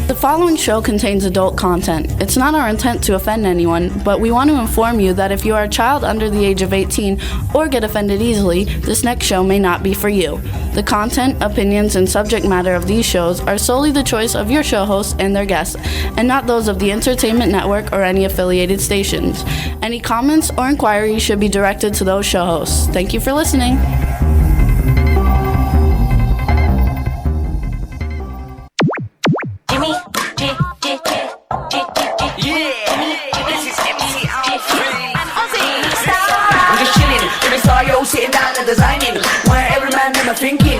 The following show contains adult content. It's not our intent to offend anyone, but we want to inform you that if you are a child under the age of 18 or get offended easily, this next show may not be for you. The content, opinions, and subject matter of these shows are solely the choice of your show hosts and their guests, and not those of the Entertainment Network or any affiliated stations. Any comments or inquiries should be directed to those show hosts. Thank you for listening. Sitting down and designing where every man never thinking,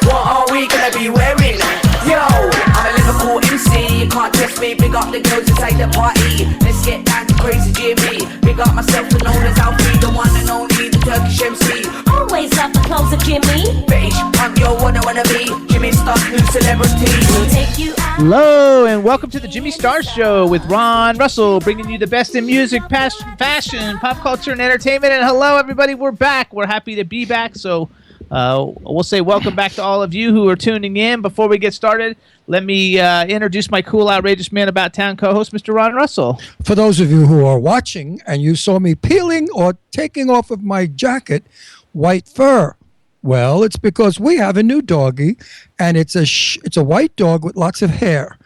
what are we gonna be wearing? Yo, I'm a Liverpool MC, you can't test me. Big up the girls inside the party. Let's get down to crazy Jimmy. Big up myself and known as Alfie, the one and only, the Turkish MC. Always love the clothes of Jimmy. Bitch, I'm your one I wanna be. Jimmy Star's new celebrity. We'll take you out. Hello and welcome to the Jimmy Star Show with Ron Russell, bringing you the best in music, fashion, pop culture, and entertainment. And hello, everybody, we're back. We're happy to be back. So we'll say welcome back to all of you who are tuning in. Before we get started, let me introduce my cool, outrageous man about town co-host, Mr. Ron Russell. For those of you who are watching and you saw me peeling or taking off of my jacket white fur, well, it's because we have a new doggie, and it's a white dog with lots of hair.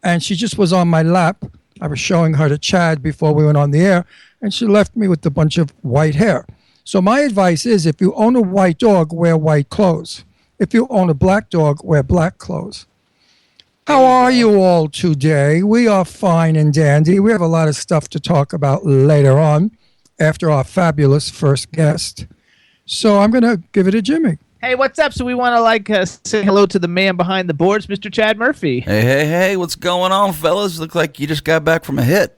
And she just was on my lap. I was showing her to Chad before we went on the air, and she left me with a bunch of white hair. So my advice is, if you own a white dog, wear white clothes. If you own a black dog, wear black clothes. How are you all today? We are fine and dandy. We have a lot of stuff to talk about later on after our fabulous first guest. So I'm going to give it to Jimmy. Hey, what's up? So we want to say hello to the man behind the boards, Mr. Chad Murphy. Hey, what's going on, fellas? Look like you just got back from a hit.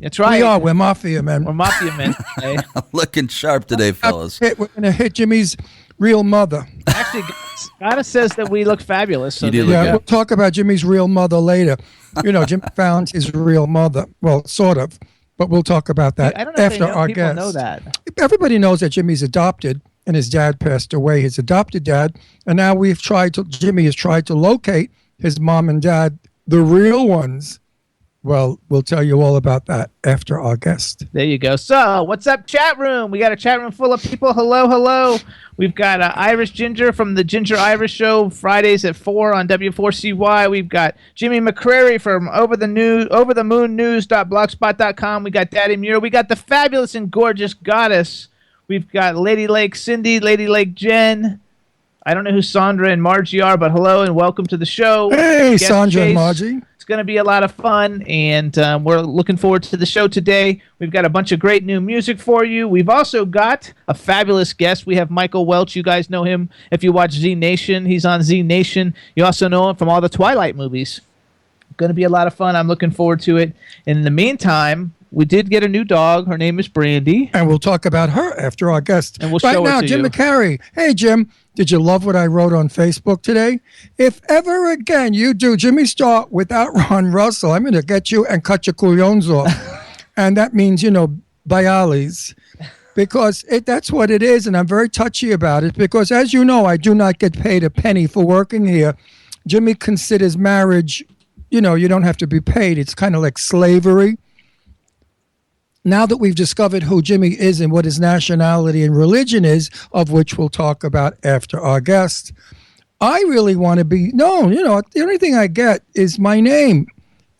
That's right. We are. We're Mafia men. We're Mafia men. Hey. Looking sharp today, fellas. We're going to hit Jimmy's real mother. Actually, Scott says that we look fabulous. So You do look Yeah, good. we'll talk about Jimmy's real mother later. You know, Jim found his real mother. Well, sort of. But we'll talk about that I don't know after if our people guest. know that. Everybody knows that Jimmy's adopted, and his dad passed away, his adopted dad. And now Jimmy has tried to locate his mom and dad, the real ones. Well, we'll tell you all about that after our guest. There you go. So, what's up, chat room? We got a chat room full of people. Hello. We've got Irish Ginger from the Ginger Irish Show, Fridays at 4 on W4CY. We've got Jimmy McCrary from overthemoonnews.blogspot.com. We got Daddy Muir. We got the fabulous and gorgeous Goddess. We've got Lady Lake Cindy, Lady Lake Jen. I don't know who Sandra and Margie are, but hello and welcome to the show. Hey, Guest Sandra and Chase. Margie. It's going to be a lot of fun, and we're looking forward to the show today. We've got a bunch of great new music for you. We've also got a fabulous guest. We have Michael Welch. You guys know him if you watch Z Nation. He's on Z Nation. You also know him from all the Twilight movies. Going to be a lot of fun. I'm looking forward to it. In the meantime, we did get a new dog. Her name is Brandy. And we'll talk about her after our guest. And we'll right show now, it to Jim you. McCary. Hey, Jim, did you love what I wrote on Facebook today? If ever again you do Jimmy Star without Ron Russell, I'm going to get you and cut your couillons off. And that means, bialis. Because that's what it is, and I'm very touchy about it. Because, as you know, I do not get paid a penny for working here. Jimmy considers marriage, you don't have to be paid. It's kind of like slavery. Now that we've discovered who Jimmy is and what his nationality and religion is, of which we'll talk about after our guest, I really want to be known. The only thing I get is my name.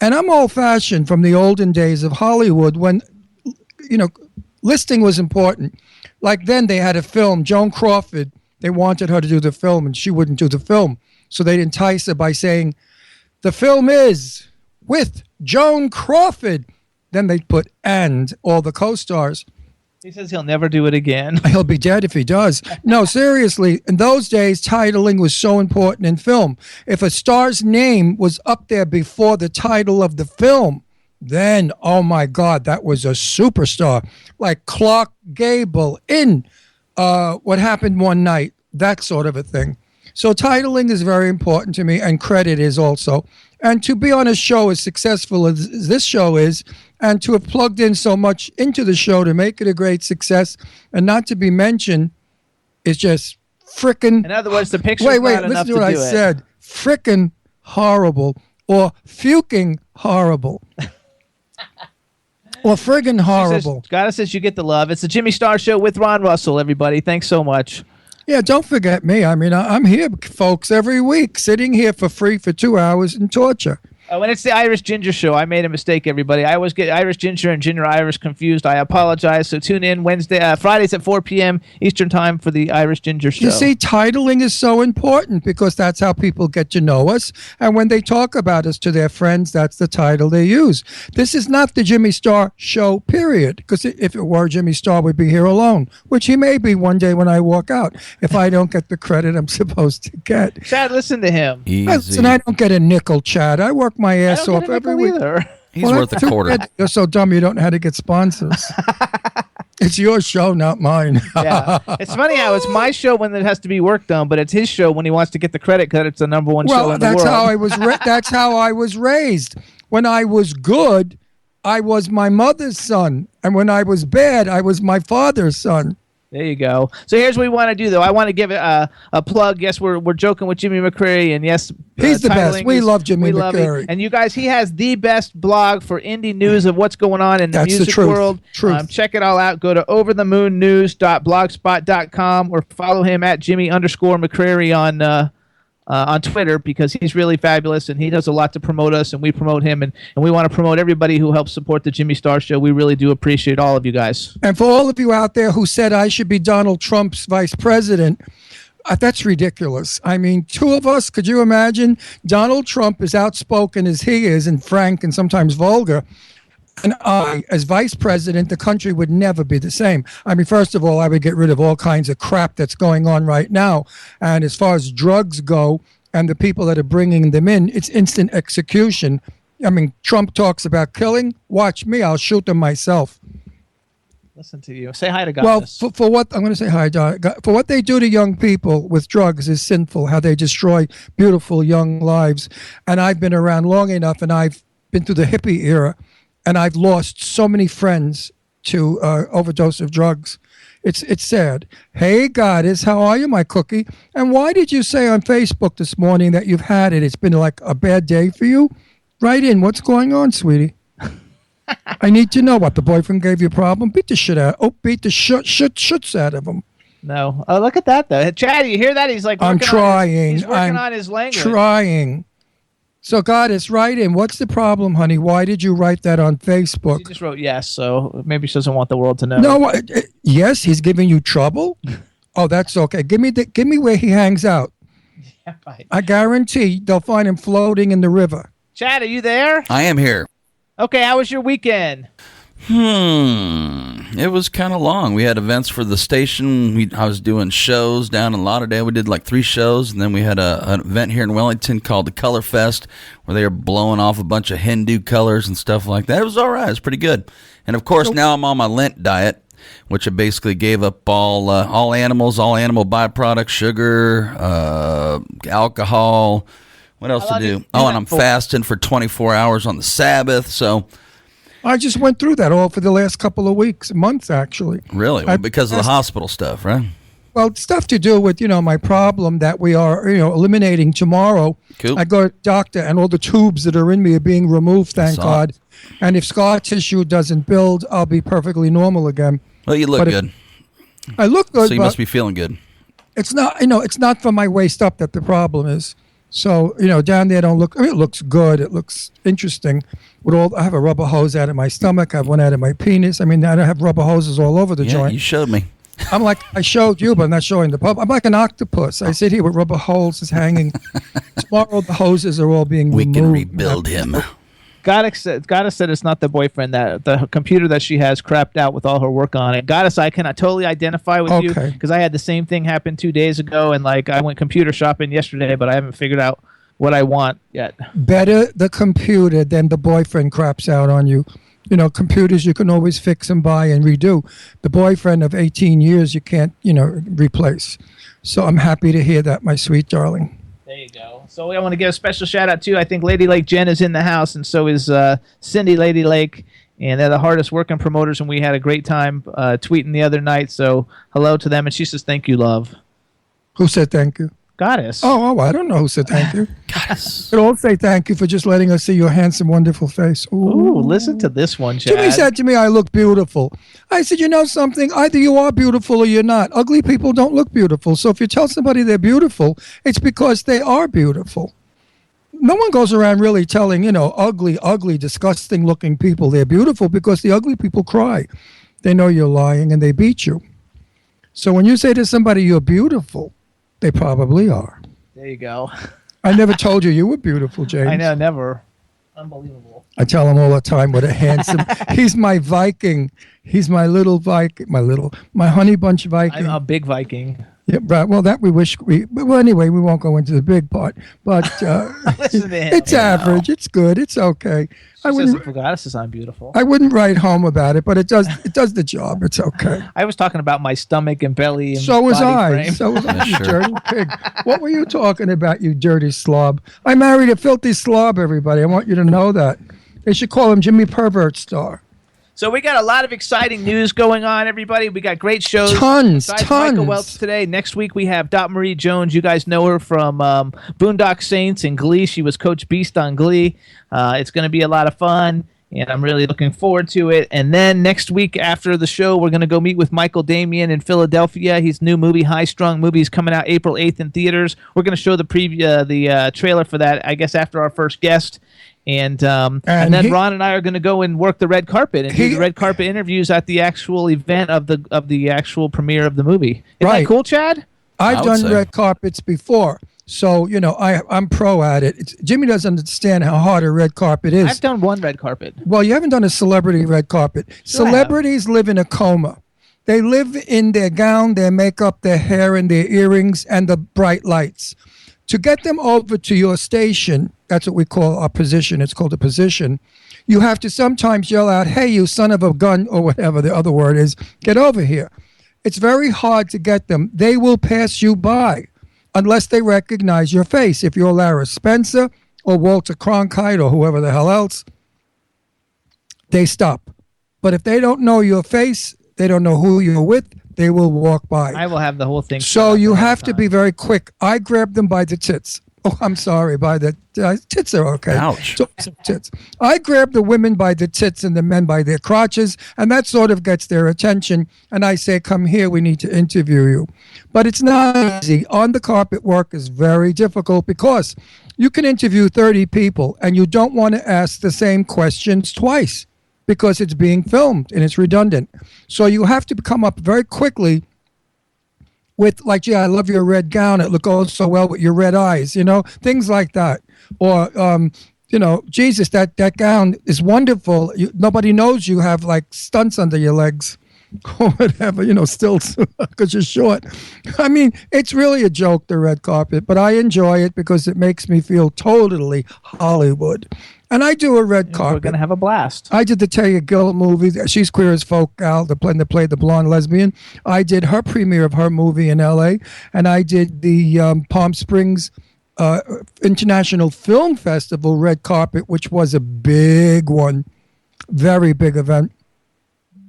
And I'm old-fashioned from the olden days of Hollywood when, listing was important. Like then they had a film, Joan Crawford, they wanted her to do the film and she wouldn't do the film. So they'd entice her by saying, the film is with Joan Crawford. Then they'd put and all the co-stars. He says he'll never do it again. He'll be dead if he does. No, seriously, in those days, titling was so important in film. If a star's name was up there before the title of the film, then, oh my God, that was a superstar. Like Clark Gable in What Happened One Night, that sort of a thing. So titling is very important to me, and credit is also. And to be on a show as successful as this show is, and to have plugged in so much into the show to make it a great success, and not to be mentioned, is just frickin'... In other words, the picture's wait, not enough listen to what I said. Frickin' horrible. or fucking horrible. Or friggin' horrible. Gotta says you get the love. It's the Jimmy Star Show with Ron Russell, everybody. Thanks so much. Yeah, don't forget me. I mean, I'm here, folks, every week, sitting here for free for 2 hours in torture. When it's the Irish Ginger Show, I made a mistake, everybody. I always get Irish Ginger and Ginger Irish confused. I apologize. So tune in Fridays at 4 p.m. Eastern Time for the Irish Ginger Show. You see, titling is so important because that's how people get to know us. And when they talk about us to their friends, that's the title they use. This is not the Jimmy Star Show, period. Because if it were Jimmy Star, we'd be here alone, which he may be one day when I walk out, if I don't get the credit I'm supposed to get. Chad, listen to him. Easy. Listen, I don't get a nickel, Chad. I work my ass off every week. He's worth a quarter. You're so dumb you don't know how to get sponsors. It's your show, not mine. Yeah, it's funny how it's my show when it has to be work done, but it's his show when he wants to get the credit because it's the number one show in the world. That's how I was raised. When I was good, I was my mother's son, and when I was bad, I was my father's son. There you go. So here's what we want to do, though. I want to give it a plug. Yes, we're joking with Jimmy McCreary, and yes, he's the best. We love Jimmy McCreary. And you guys, he has the best blog for indie news of what's going on in the music world. Check it all out. Go to overthemoonnews.blogspot.com or follow him at Jimmy_McCreary on Twitter because he's really fabulous and he does a lot to promote us and we promote him and we want to promote everybody who helps support the Jimmy Star Show. We really do appreciate all of you guys. And for all of you out there who said I should be Donald Trump's vice president, that's ridiculous. I mean, two of us, could you imagine? Donald Trump, as outspoken as he is and frank and sometimes vulgar, and I, as vice president, the country would never be the same. I mean, first of all, I would get rid of all kinds of crap that's going on right now. And as far as drugs go and the people that are bringing them in, it's instant execution. I mean, Trump talks about killing. Watch me. I'll shoot them myself. Listen to you. Say hi to Goddess. Well, for what I'm going to say hi, Don. For what they do to young people with drugs is sinful, how they destroy beautiful young lives. And I've been around long enough and I've been through the hippie era. And I've lost so many friends to overdose of drugs. It's sad. Hey, Goddess, how are you, my cookie? And why did you say on Facebook this morning that you've had it? It's been like a bad day for you? Write in. What's going on, sweetie? I need to know what. The boyfriend gave you a problem? Beat the shit out. Oh, beat the shits out of him. No. Oh, look at that, though. Chad, you hear that? He's like, I'm trying. He's working on his language. Trying. So, Goddess, write in. What's the problem, honey? Why did you write that on Facebook? She just wrote yes, so maybe she doesn't want the world to know. No, yes, he's giving you trouble? Oh, that's okay. Give me where he hangs out. Yeah, right. I guarantee they'll find him floating in the river. Chad, are you there? I am here. Okay, how was your weekend? It was kind of long. We had events for the station. I was doing shows down in Lauderdale. We did like 3 shows, and then we had an event here in Wellington called the Color Fest, where they were blowing off a bunch of Hindu colors and stuff like that. It was all right. It was pretty good. And of course, now I'm on my Lent diet, which I basically gave up all animals, all animal byproducts, sugar, alcohol. What else to do? Oh, and I'm fasting for 24 hours on the Sabbath. So I just went through that all for the last couple of weeks, months, actually. Really? Well, because of the hospital stuff, right? Well, stuff to do with, my problem that we are, eliminating tomorrow. Cool. I go to the doctor and all the tubes that are in me are being removed, thank God. And if scar tissue doesn't build, I'll be perfectly normal again. Well, you look good. I look good, so you must be feeling good. It's not, it's not from my waist up that the problem is. So, down there don't look, it looks good. It looks interesting. I have a rubber hose out of my stomach. I have one out of my penis. I mean, I have rubber hoses all over the joint. You showed me. I'm like, I showed you, but I'm not showing the public. I'm like an octopus. I sit here with rubber hoses hanging. Tomorrow the hoses are all being removed. We can rebuild him. Goddess said it's not the boyfriend, that the computer that she has crapped out with all her work on it. Goddess, I cannot totally identify with you because I had the same thing happen 2 days ago, and I went computer shopping yesterday, but I haven't figured out what I want yet. Better the computer than the boyfriend craps out on you. Computers you can always fix and buy and redo. The boyfriend of 18 years you can't, replace. So I'm happy to hear that, my sweet darling. There you go. So I want to give a special shout out to, I think Lady Lake Jen is in the house, and so is Cindy Lady Lake, and they're the hardest working promoters, and we had a great time tweeting the other night. So hello to them, and she says thank you, love. Who said thank you? Goddess. I don't know who said thank you. Goddess. But all say thank you for just letting us see your handsome, wonderful face. Ooh, listen to this one, Chad. Jimmy said to me, I look beautiful. I said, you know something? Either you are beautiful or you're not. Ugly people don't look beautiful. So if you tell somebody they're beautiful, it's because they are beautiful. No one goes around really telling, ugly, disgusting looking people they're beautiful, because the ugly people cry. They know you're lying and they beat you. So when you say to somebody you're beautiful, they probably are. There you go. I never told you were beautiful, James. I know, never. Unbelievable. I tell him all the time what a handsome. He's my Viking. He's my little Viking. My honey bunch Viking. I'm a big Viking. Yeah, right. Well, that we wish we. Well, anyway, we won't go into the big part. But Listen to him. it's average. It's good. It's okay. She says if Goddess says I'm beautiful. I wouldn't write home about it, but it does. It does the job. It's okay. I was talking about my stomach and belly and So was body I. frame. So was I. Yeah, You sure. dirty pig. What were you talking about, you dirty slob? I married a filthy slob. Everybody, I want you to know that. They should call him Jimmy Pervert Star. So we got a lot of exciting news going on, everybody. We got great shows. Tons. Michael Welch today. Next week we have Dot Marie Jones. You guys know her from Boondock Saints and Glee. She was Coach Beast on Glee. It's going to be a lot of fun, and I'm really looking forward to it. And then next week after the show, we're going to go meet with Michael Damian in Philadelphia. His new movie, High Strung movie, is coming out April 8th in theaters. We're going to show the the trailer for that, I guess, after our first guest. And then Ron and I are going to go and work the red carpet and do the red carpet interviews at the actual event of the actual premiere of the movie. Isn't that cool, Chad? I've done red carpets before, so I'm pro at it. Jimmy doesn't understand how hard a red carpet is. I've done one red carpet. Well, you haven't done a celebrity red carpet. Sure Celebrities live in a coma. They live in their gown, their makeup, their hair, and their earrings, and the bright lights. To get them over to your station, that's what we call our position. It's called a position. You have to sometimes yell out, hey, you son of a gun, or whatever the other word is, get over here. It's very hard to get them. They will pass you by unless they recognize your face. If you're Lara Spencer or Walter Cronkite or whoever the hell else, they stop. But if they don't know your face, they don't know who you're with, they will walk by. I will have the whole thing. So you have to be very quick. I grab them by the tits. Oh, I'm sorry, by the tits are okay. Ouch. So, tits. I grab the women by the tits and the men by their crotches, and that sort of gets their attention. And I say, come here, we need to interview you. But it's not easy. On the carpet work is very difficult because you can interview 30 people, and you don't want to ask the same questions twice because it's being filmed and it's redundant. So you have to come up very quickly with, like, gee, I love your red gown. It goes so well with your red eyes, things like that. Or, Jesus, that gown is wonderful. Nobody knows you have, like, stunts under your legs or whatever, stilts because you're short. I mean, it's really a joke, the red carpet, but I enjoy it because it makes me feel totally Hollywood. And I do a red carpet. We're going to have a blast. I did the Taya Gill movie. She's queer as folk gal, that played the blonde lesbian. I did her premiere of her movie in L.A., and I did the Palm Springs International Film Festival red carpet, which was a big one, very big event.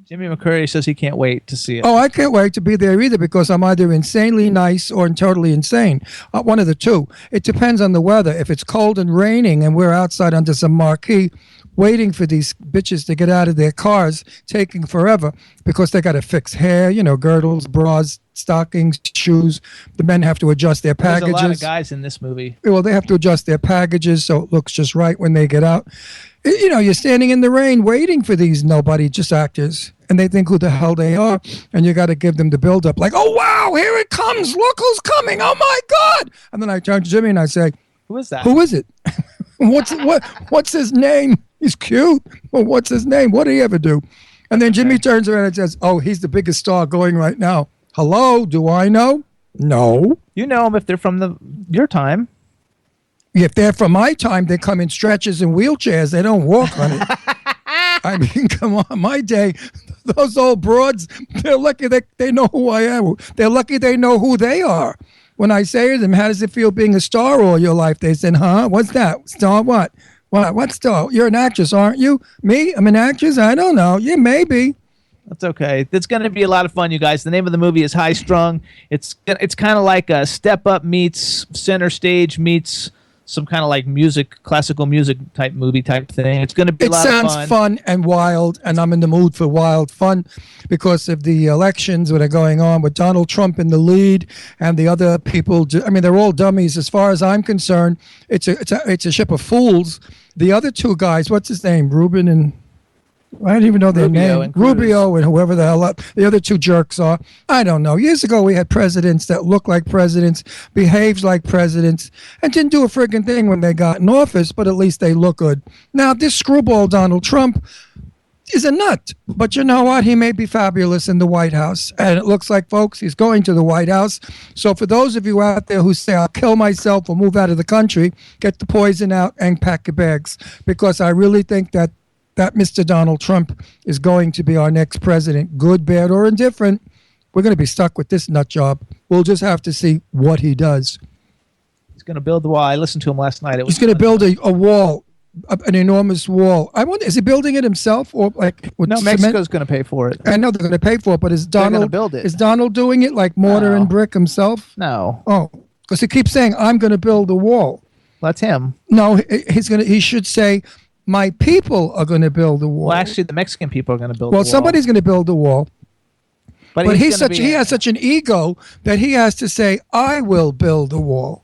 Jimmy McCurry says he can't wait to see it. Oh, I can't wait to be there either because I'm either insanely nice or totally insane. One of the two. It depends on the weather. If it's cold and raining and we're outside under some marquee waiting for these bitches to get out of their cars, taking forever because they got to fix hair, girdles, bras, stockings, shoes. The men have to adjust their packages. There's a lot of guys in this movie. Well, they have to adjust their packages so it looks just right when they get out. You're standing in the rain waiting for these nobody, just actors, and they think who the hell they are, and you got to give them the build-up, like, oh, wow, here it comes, look who's coming, oh, my God. And then I turn to Jimmy and I say, who is that? Who is it? What's his name? He's cute. Well, what's his name? What did he ever do? And then Jimmy turns around and says, oh, he's the biggest star going right now. Hello, do I know? No. You know them if they're from your time. If they're from my time, they come in stretchers and wheelchairs. They don't walk on it. I mean, come on. My day, those old broads, they're lucky they know who I am. They're lucky they know who they are. When I say to them, how does it feel being a star all your life? They said, huh? What's that? Star what? What star? You're an actress, aren't you? Me? I'm an actress? I don't know. Yeah, maybe. That's okay. It's going to be a lot of fun, you guys. The name of the movie is High Strung. It's kind of like a Step Up meets Center Stage meets some kind of like classical music type movie type thing. It's going to be a lot of fun. It sounds fun and wild, and I'm in the mood for wild fun because of the elections that are going on with Donald Trump in the lead and the other people. I mean, they're all dummies as far as I'm concerned. It's a ship of fools. The other two guys, what's his name? Rubin and... I don't even know their name. Rubio and whoever the hell the other two jerks are. I don't know. Years ago, we had presidents that looked like presidents, behaved like presidents, and didn't do a friggin' thing when they got in office, but at least they look good. Now, this screwball Donald Trump is a nut. But you know what? He may be fabulous in the White House. And it looks like, folks, he's going to the White House. So for those of you out there who say, I'll kill myself or move out of the country, get the poison out and pack your bags. Because I really think that Mr. Donald Trump is going to be our next president, good, bad, or indifferent. We're going to be stuck with this nut job. We'll just have to see what he does. He's going to build the wall. I listened to him last night. He's going to build a wall, an enormous wall. I wonder, is he building it himself or like? No, Mexico's going to pay for it. I know they're going to pay for it, but is Donald build it? Is Donald doing it like mortar and brick himself? No. Oh, because he keeps saying, "I'm going to build a wall." That's him. No, he should say, my people are going to build a wall. Well, actually, the Mexican people are going to build a wall. Well, somebody's going to build a wall. But he has such an ego that he has to say, I will build a wall.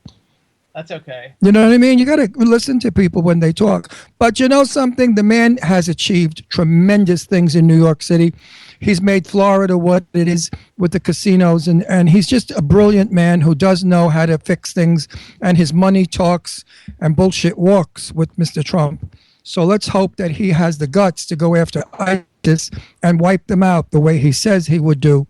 That's okay. You know what I mean? You got to listen to people when they talk. But you know something? The man has achieved tremendous things in New York City. He's made Florida what it is with the casinos, and he's just a brilliant man who does know how to fix things, and his money talks and bullshit walks with Mr. Trump. So let's hope that he has the guts to go after ISIS and wipe them out the way he says he would do.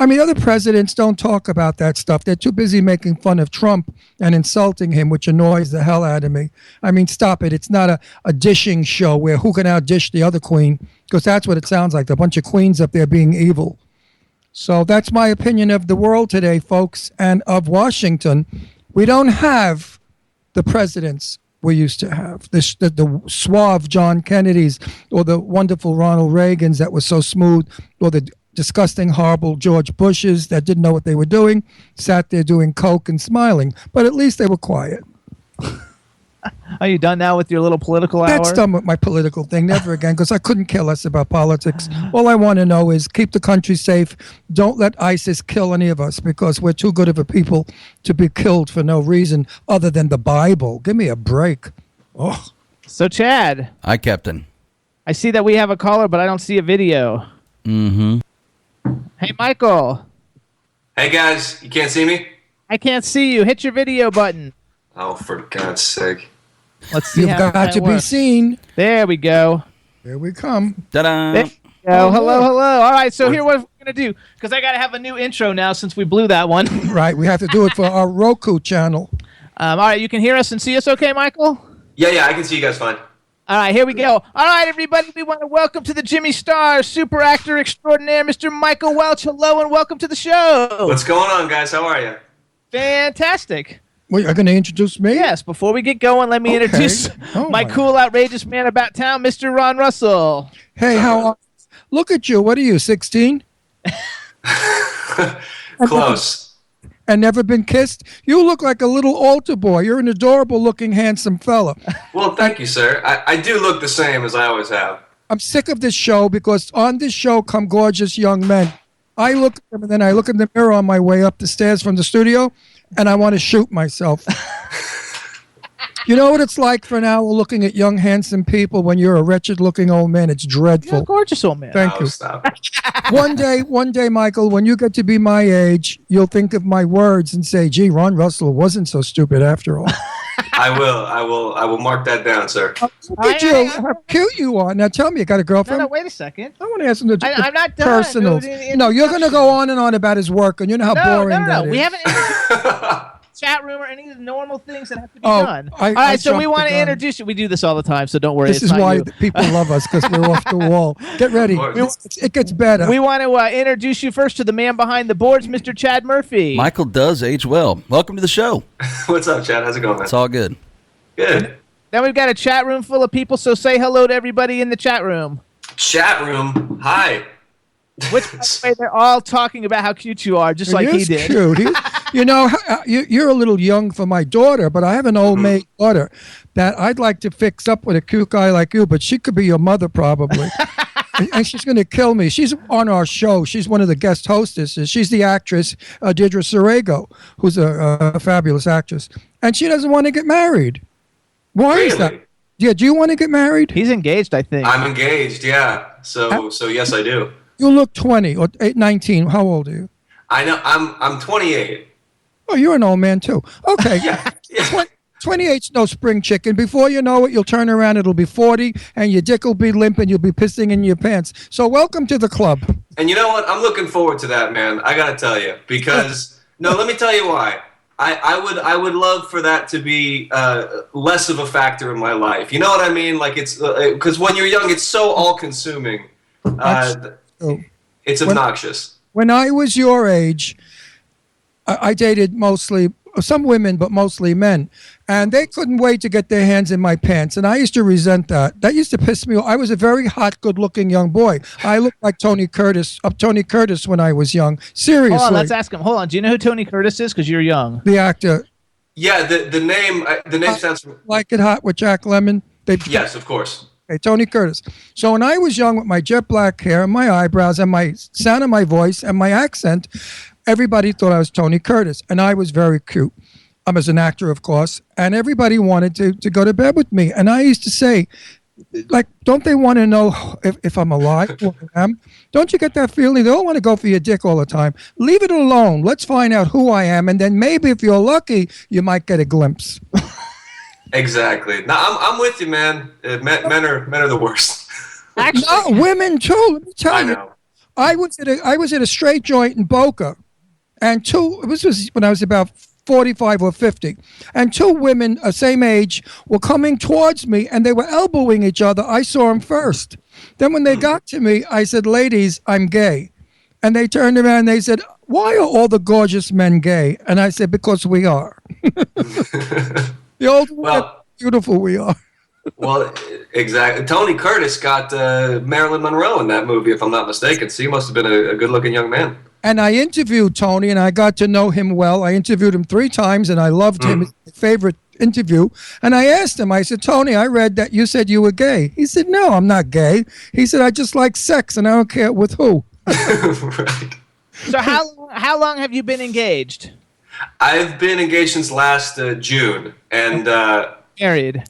I mean, other presidents don't talk about that stuff. They're too busy making fun of Trump and insulting him, which annoys the hell out of me. I mean, stop it. It's not a dishing show where who can outdish the other queen, because that's what it sounds like, a bunch of queens up there being evil. So that's my opinion of the world today, folks, and of Washington. We don't have the presidents we used to have, the suave John Kennedys or the wonderful Ronald Reagans that were so smooth, or the disgusting, horrible George Bushes that didn't know what they were doing, sat there doing coke and smiling. But at least they were quiet. Are you done now with your little political hour? That's done with my political thing. Never again, because I couldn't care less about politics. All I want to know is keep the country safe. Don't let ISIS kill any of us, because we're too good of a people to be killed for no reason other than the Bible. Give me a break. Oh. So, Chad. Hi, Captain. I see that we have a caller, but I don't see a video. Mm-hmm. Hey, Michael. Hey, guys. You can't see me? I can't see you. Hit your video button. Oh, for God's sake. Let's see. You've got to be seen. There we go. Here we come. Ta-da. There we go. Hello. All right, so here's what we're going to do, because I got to have a new intro now since we blew that one. Right, we have to do it for our Roku channel. All right, you can hear us and see us okay, Michael? Yeah, I can see you guys fine. All right, here we go. All right, everybody, we want to welcome to the Jimmy Star super actor extraordinaire, Mr. Michael Welch. Hello, and welcome to the show. What's going on, guys? How are you? Fantastic. Well, you're going to introduce me? Yes, before we get going, let me introduce my cool, outrageous man about town, Mr. Ron Russell. Hey, look at you. What are you, 16? Close. And never been kissed? You look like a little altar boy. You're an adorable-looking, handsome fella. Well, thank you, sir. I do look the same as I always have. I'm sick of this show because on this show come gorgeous young men. I look at them, and then I look in the mirror on my way up the stairs from the studio, and I want to shoot myself. You know what it's like for an hour looking at young, handsome people when you're a wretched-looking old man? It's dreadful. You're a gorgeous old man. Thank you. Stop. One day, Michael, when you get to be my age, you'll think of my words and say, gee, Ron Russell wasn't so stupid after all. I will mark that down, sir. Look at you. How cute you are. Now tell me, you got a girlfriend? No, wait a second. I want to ask him the I'm not done. personal. No, you're going to go on and on about his work, and you know how boring that is. We haven't chat room or any of the normal things that have to be done. All right, so we want to introduce you. We do this all the time, so don't worry. This is why people love us, because we're off the wall. Get ready. It gets better. We want to introduce you first to the man behind the boards, Mr. Chad Murphy. Michael does age well. Welcome to the show. What's up, Chad? How's it going, man? It's all good. Good. Then we've got a chat room full of people, so say hello to everybody in the chat room. Chat room. Hi. Which, by the way, they're all talking about how cute you are, just like he is did. Cute. You know, you're a little young for my daughter, but I have an old maid daughter that I'd like to fix up with a cute guy like you, but she could be your mother probably. And she's going to kill me. She's on our show. She's one of the guest hostesses. She's the actress, Deirdre Sorego, who's a fabulous actress. And she doesn't want to get married. Why is that? Yeah, do you want to get married? He's engaged, I think. I'm engaged, yeah. So yes, I do. You look 20 or 19. How old are you? I know. I'm 28. Oh, you're an old man too. Okay. Yeah. 28's no spring chicken. Before you know it, you'll turn around, it'll be 40, and your dick will be limp, and you'll be pissing in your pants. So welcome to the club. And you know what? I'm looking forward to that, man. I gotta tell you, because let me tell you why. I would love for that to be less of a factor in my life. You know what I mean? Like it's because when you're young, it's so all-consuming. It's obnoxious. When I was your age, I dated mostly some women, but mostly men, and they couldn't wait to get their hands in my pants, and I used to resent that. That used to piss me off. I was a very hot, good-looking young boy. I looked like Tony Curtis when I was young. Seriously. Hold on, let's ask him. Hold on. Do you know who Tony Curtis is? Because you're young. The actor. Yeah, the name sounds Like It Hot with Jack Lemmon. Yes, of course. Okay, Tony Curtis. So when I was young, with my jet black hair and my eyebrows and my sound of my voice and my accent, everybody thought I was Tony Curtis, and I was very cute. I'm as an actor, of course, and everybody wanted to go to bed with me. And I used to say, like, don't they want to know if I'm alive? Or I am? Don't you get that feeling? They don't want to go for your dick all the time. Leave it alone. Let's find out who I am, and then maybe if you're lucky, you might get a glimpse. Exactly. No, I'm with you, man. Men are the worst. Actually, no, women too. Let me tell you. Know. I was at a straight joint in Boca, and this was when I was about 45 or 50, and two women, same age, were coming towards me, and they were elbowing each other. I saw them first. Then when they got to me, I said, "Ladies, I'm gay," and they turned around and they said, "Why are all the gorgeous men gay?" And I said, "Because we are." The older beautiful we are. Well, exactly. Tony Curtis got Marilyn Monroe in that movie, if I'm not mistaken. So he must have been a good-looking young man. And I interviewed Tony, and I got to know him well. I interviewed him 3 times, and I loved him. It's my favorite interview. And I asked him, I said, "Tony, I read that you said you were gay." He said, "No, I'm not gay." He said, "I just like sex, and I don't care with who." Right. So how long have you been engaged? I've been engaged since last June, and married.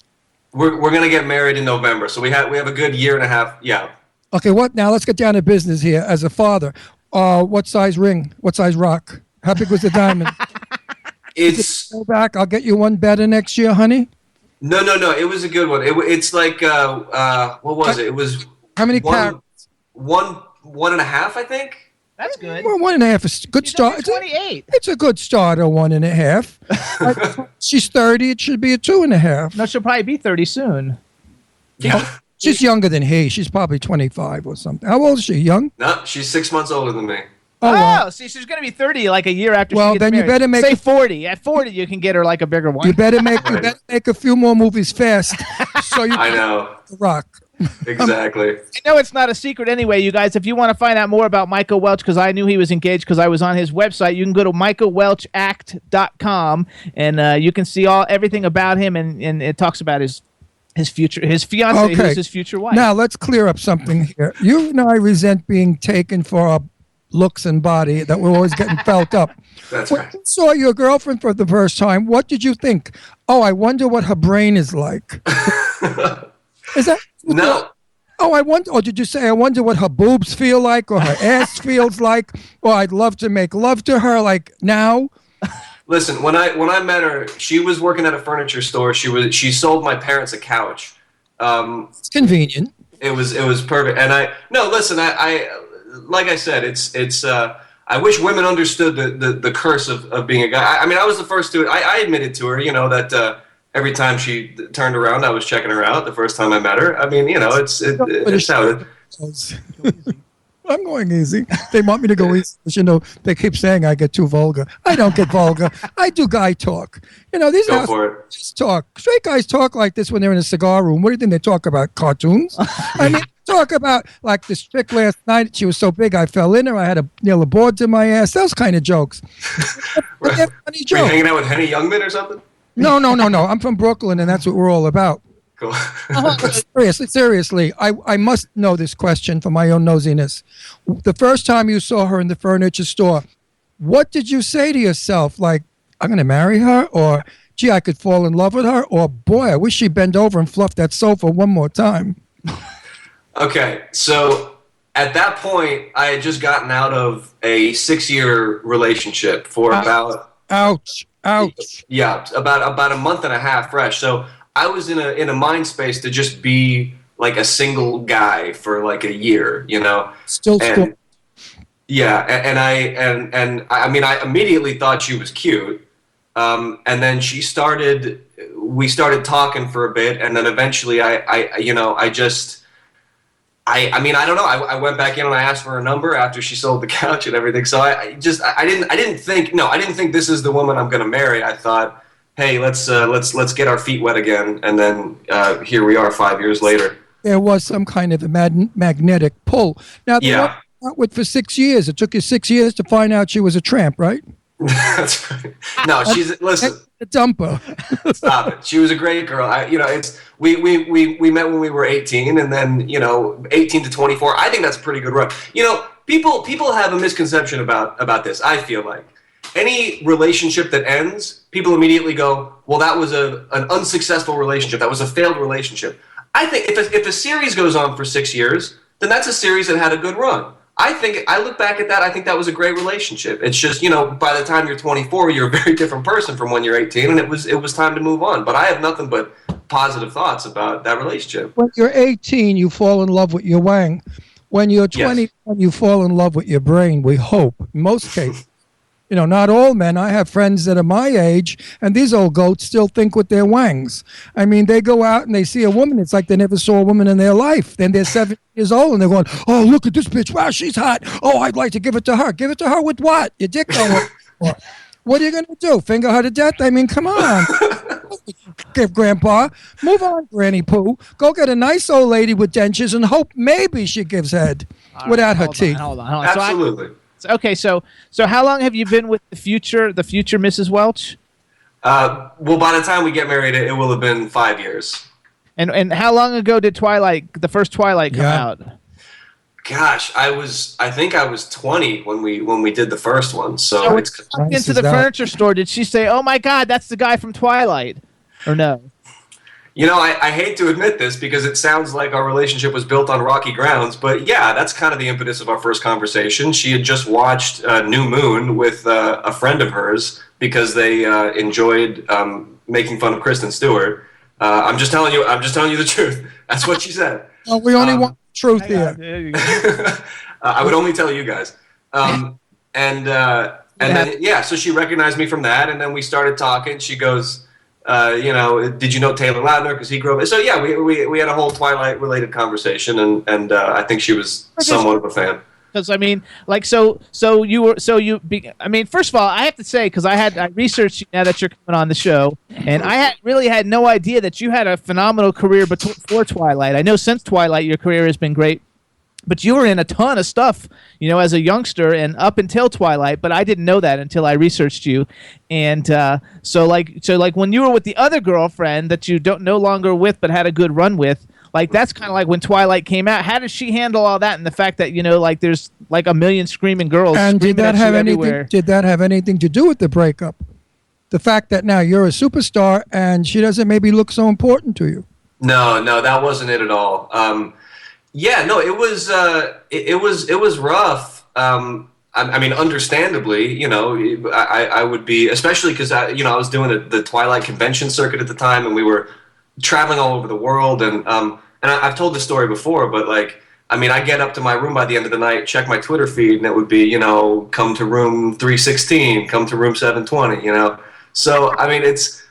We're gonna get married in November, so we have a good year and a half. Yeah. Okay, now let's get down to business here. As a father, what size ring? What size rock? How big was the diamond? Go back. I'll get you one better next year, honey. No. It was a good one. It's like what was it? It was how many carats? One and a half, I think. That's good. Well, 1.5 is a good start. 28. It's a good start, 1.5. She's 30. It should be a 2.5. No, she'll probably be 30 soon. Yeah. She's younger than he. She's probably 25 or something. How old is she? Young? No, she's 6 months older than me. Oh, see, she's going to be 30 like a year after she gets then married. You better make... Say 40. At 40, you can get her like a bigger one. You better make a few more movies fast. So you I know. The Rock. Exactly. I know it's not a secret anyway, you guys. If you want to find out more about Michael Welch, because I knew he was engaged because I was on his website, you can go to michaelwelchact.com, and you can see everything about him, and it talks about his future, his fiance, who's his future wife. Now, let's clear up something here. You and I resent being taken for our looks and body, that we're always getting felt up. That's when right. you saw your girlfriend for the first time, what did you think? Oh, I wonder what her brain is like. Is that... No. Oh, I wonder. Or did you say, I wonder what her boobs feel like, or her ass feels like, or I'd love to make love to her like now? Listen, when I met her, she was working at a furniture store. She sold my parents a couch. It's convenient. It was perfect. And I like I said, it's I wish women understood the curse of being a guy. I mean, I was the first to. I admitted to her, that. Every time she turned around, I was checking her out. The first time I met her, I mean, it's how it. I'm going easy. They want me to go easy. They keep saying I get too vulgar. I don't get vulgar. I do guy talk. These Go guys for it. talk. Straight guys talk like this when they're in a cigar room. What do you think they talk about? Cartoons? I mean, Talk about like this chick last night. She was so big, I fell in her. I had a nail a board to my ass. Those kind of jokes. Were you hanging out with Henny Youngman or something? No. I'm from Brooklyn, and that's what we're all about. Cool. Seriously, I must know this question for my own nosiness. The first time you saw her in the furniture store, what did you say to yourself? Like, I'm going to marry her? Or, gee, I could fall in love with her? Or, boy, I wish she'd bend over and fluff that sofa one more time. Okay, so at that point, I had just gotten out of a 6-year relationship for about... Ouch. Yeah, about a month and a half fresh. So I was in a mind space to just be like a single guy for like a year, you know. Still. Yeah, and I mean, I immediately thought she was cute, and then we started talking for a bit, and then eventually I mean, I don't know. I went back in and I asked for her number after she sold the couch and everything. So I didn't think this is the woman I'm going to marry. I thought, hey, let's get our feet wet again. And then here we are 5 years later. There was some kind of a magnetic pull. Now, the one you out with for 6 years. It took you 6 years to find out she was a tramp, right? That's right. No, listen. A dumper. Stop it. She was a great girl. We met when we were 18, and then 18 to 24. I think that's a pretty good run. People have a misconception about this. I feel like any relationship that ends, people immediately go, "Well, that was an unsuccessful relationship. That was a failed relationship." I think if a series goes on for 6 years, then that's a series that had a good run. I look back at that, I think that was a great relationship. It's just, by the time you're 24, you're a very different person from when you're 18, and it was time to move on. But I have nothing but positive thoughts about that relationship. When you're 18, you fall in love with your wang. When you're 20, you fall in love with your brain, we hope, in most cases. Not all men. I have friends that are my age, and these old goats still think with their wangs. I mean, they go out and they see a woman. It's like they never saw a woman in their life. Then they're 7 years old, and they're going, "Oh, look at this bitch. Wow, she's hot. Oh, I'd like to give it to her." Give it to her with what? Your dick don't work. What are you going to do? Finger her to death? I mean, come on. Give Grandpa. Move on, Granny Pooh. Go get a nice old lady with dentures and hope maybe she gives head without her teeth. Hold on. Absolutely. Okay, so how long have you been with the future Mrs. Welch? Well, by the time we get married, it will have been 5 years. And how long ago did the first Twilight come out? Gosh, I think I was 20 when we did the first one. So when you walked into the furniture store, did she say, "Oh my God, that's the guy from Twilight," or no? I hate to admit this because it sounds like our relationship was built on rocky grounds, but yeah, that's kind of the impetus of our first conversation. She had just watched New Moon with a friend of hers because they enjoyed making fun of Kristen Stewart. I'm just telling you the truth. That's what she said. Well, we only want the truth here. I would only tell you guys. So she recognized me from that, and then we started talking. She goes, did you know Taylor Lautner? Because he grew up. So yeah, we had a whole Twilight related conversation, and I think she was somewhat of a fan. Because I mean, like, first of all, I have to say, because I researched you now that you're coming on the show, and I really had no idea that you had a phenomenal career before Twilight. I know since Twilight your career has been great. But you were in a ton of stuff, as a youngster and up until Twilight. But I didn't know that until I researched you. And so when you were with the other girlfriend that you no longer with but had a good run with, like that's kind of like when Twilight came out. How did she handle all that and the fact that there's like a million screaming girls? And did that have anything? Everywhere? Did that have anything to do with the breakup? The fact that now you're a superstar and she doesn't maybe look so important to you. No, that wasn't it at all. Yeah, no, it was rough. I mean, understandably, I would be, especially because I was doing the Twilight convention circuit at the time, and we were traveling all over the world, and I've told this story before, but I get up to my room by the end of the night, check my Twitter feed, and it would be, come to room 316, come to room 720, So I mean, that's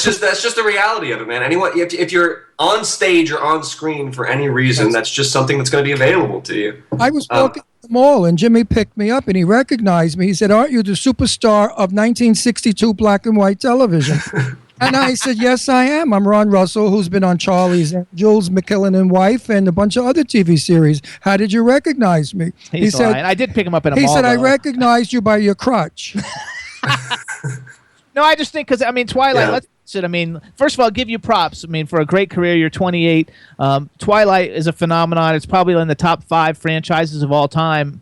just the reality of it, man. If you're on stage or on screen for any reason, that's just something that's going to be available to you. I was walking at the mall, and Jimmy picked me up, and he recognized me. He said, "Aren't you the superstar of 1962 black and white television?" And I said, yes, I am. I'm Ron Russell, who's been on Charlie's Angels, McKillen and Wife, and a bunch of other TV series. How did you recognize me? He said, I did pick him up in a mall. He said, I though. recognized you by your crutch. No, I just think because, Twilight, Yeah. let's face it, first of all, give you props. For a great career, you're 28. Twilight is a phenomenon. It's probably in the top 5 franchises of all time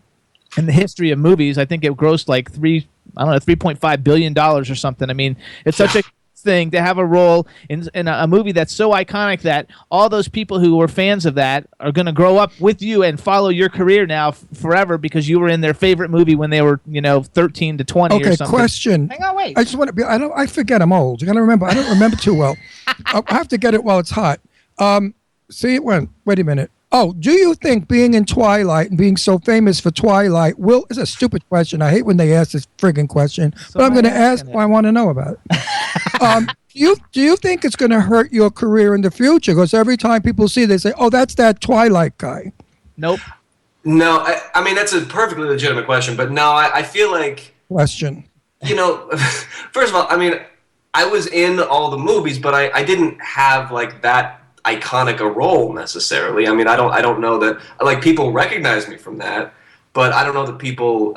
in the history of movies. I think it grossed like $3.5 billion or something. It's such a thing to have a role in a movie that's so iconic that all those people who were fans of that are going to grow up with you and follow your career now forever because you were in their favorite movie when they were 13 to 20 or Okay, something. question. Hang on, wait. I just want to be, I forget I'm old. You got to remember, I don't remember too well. I have to get it while it's hot. See it when, wait a minute. Oh, do you think being in Twilight and being so famous for Twilight it's a stupid question. I hate when they ask this friggin' question, but I'm going to ask what I want to know about it. Do you think it's going to hurt your career in the future? Because every time people see, they say, "Oh, that's that Twilight guy." Nope. No, I mean that's a perfectly legitimate question, but no, I feel like Question. First of all, I was in all the movies, but I didn't have like that iconic a role necessarily. I don't know that like people recognize me from that, but I don't know that people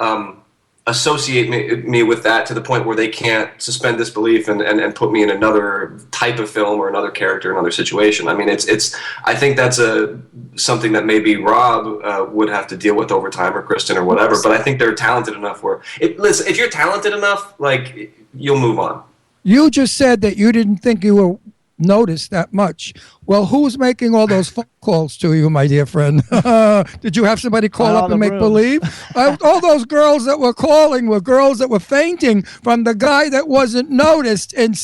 associate me with that to the point where they can't suspend disbelief and put me in another type of film or another character, another situation. It's I think that's something that maybe Rob would have to deal with over time, or Kristen or whatever. But I think they're talented enough where listen, if you're talented enough, like you'll move on. You just said that you didn't think you were noticed that much. Well, who's making all those phone calls to you, my dear friend? Did you have somebody call up and make believe? All those girls that were calling were girls that were fainting from the guy that wasn't noticed in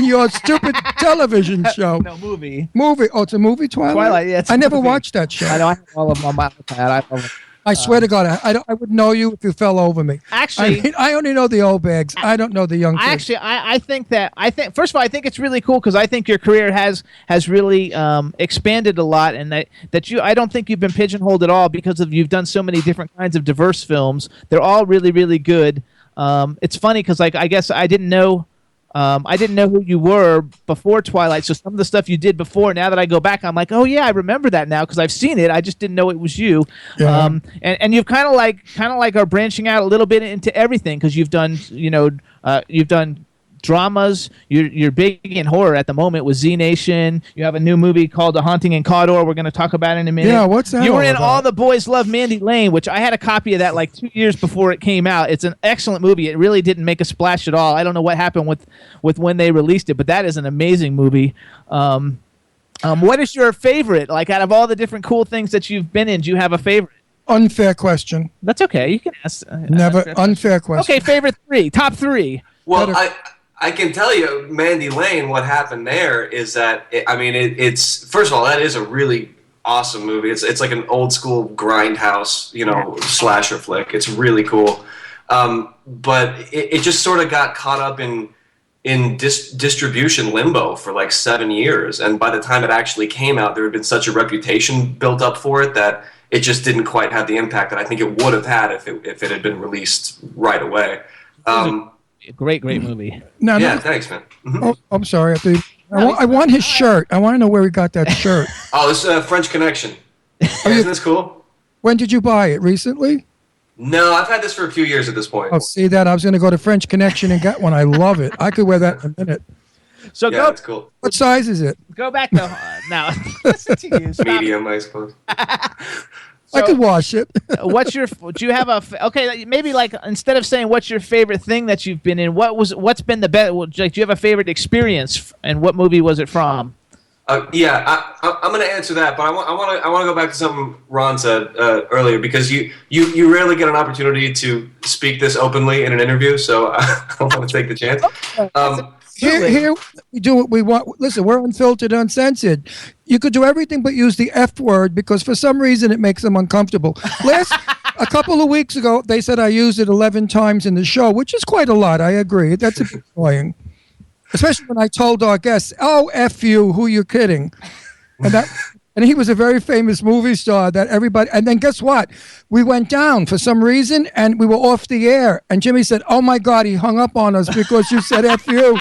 your stupid television show. No, movie. Movie. Oh, it's a movie, Twilight? Yeah. I never watched that show. I know. I have all of them on my iPad. I swear to God, I would know you if you fell over me. Actually, I only know the old bags. I don't know the young kids. I think first of all, I think it's really cool because I think your career has really expanded a lot, and I don't think you've been pigeonholed at all because you've done so many different kinds of diverse films. They're all really, really good. It's funny because I guess I didn't know who you were before Twilight, so some of the stuff you did before, now that I go back, I'm like, oh yeah, I remember that now because I've seen it. I just didn't know it was you. Yeah. And you've kind of like are branching out a little bit into everything because you've done dramas. You're big in horror at the moment with Z Nation. You have a new movie called The Haunting in Cawdor we're going to talk about in a minute. Yeah, what's that? You were in about? All the Boys Love Mandy Lane, which I had a copy of that like 2 years before it came out. It's an excellent movie. It really didn't make a splash at all. I don't know what happened with when they released it, but that is an amazing movie. What is your favorite? Like out of all the different cool things that you've been in, do you have a favorite? Unfair question. That's okay. You can ask. Never. Unfair question. Okay, favorite 3. Top 3. Well, I can tell you, Mandy Lane, what happened there is that, it's first of all, that is a really awesome movie. It's like an old school grindhouse, slasher flick. It's really cool. But it just sort of got caught up in distribution limbo for like 7 years. And by the time it actually came out, there had been such a reputation built up for it that it just didn't quite have the impact that I think it would have had if it had been released right away. A great movie. No, thanks, man. Mm-hmm. Oh, I'm sorry. I want his shirt. I want to know where he got that shirt. Oh, this is French Connection. Isn't this cool? When did you buy it? Recently? No, I've had this for a few years at this point. Oh, see that? I was going to go to French Connection and get one. I love it. I could wear that in a minute. So yeah, that's cool. What size is it? Go back to now. Listen to you. Stop. Medium, I suppose. I could wash it. Do you have okay, maybe like instead of saying what's your favorite thing that you've been in, what's been the best, like, do you have a favorite experience and what movie was it from? I'm going to answer that, but I want to go back to something Ron said earlier because you rarely get an opportunity to speak this openly in an interview, so I want to take the chance. Here we do what we want. Listen, we're unfiltered, uncensored. You could do everything but use the F word because for some reason it makes them uncomfortable. A couple of weeks ago, they said I used it 11 times in the show, which is quite a lot. I agree. That's a bit annoying. Especially when I told our guests, "Oh, F you, who you kidding?" And he was a very famous movie star that everybody, and then guess what? We went down for some reason and we were off the air. And Jimmy said, "Oh my God, he hung up on us because you said F you."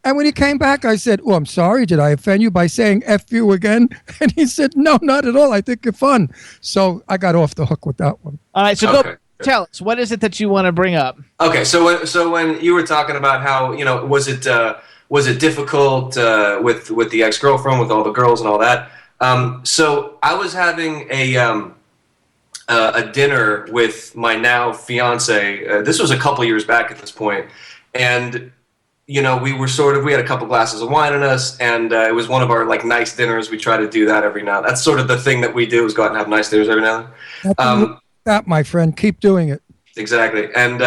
And when he came back, I said, "Oh, I'm sorry. Did I offend you by saying F you again?" And he said, "No, not at all. I think you're fun." So I got off the hook with that one. All right, so Okay. go tell us, what is it that you want to bring up? Okay, so when you were talking about how, was it difficult with the ex-girlfriend, with all the girls and all that? So I was having a dinner with my now fiance. This was a couple years back at this point, and we had a couple glasses of wine in us, and it was one of our like nice dinners. We try to do that every now. That's sort of the thing that we do, is go out and have nice dinners every now and then. That, my friend, keep doing it. Exactly, and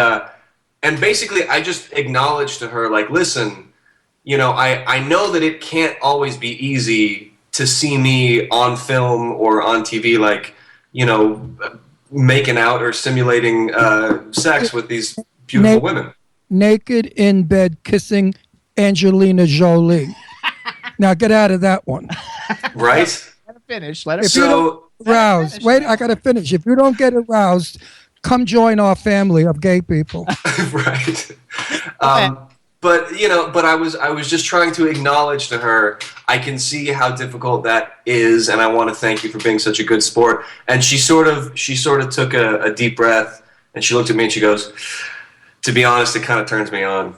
basically I just acknowledged to her, like, listen, I know that it can't always be easy to see me on film or on TV, like, making out or simulating sex with these beautiful women. Naked in bed kissing Angelina Jolie. Now get out of that one. Right? Let her finish. Let her If you finish. don't aroused, wait, I got to finish. If you don't get aroused, come join our family of gay people. Right. But I was just trying to acknowledge to her, I can see how difficult that is, and I want to thank you for being such a good sport. And she sort of took a deep breath, and she looked at me and she goes, to be honest, it kind of turns me on.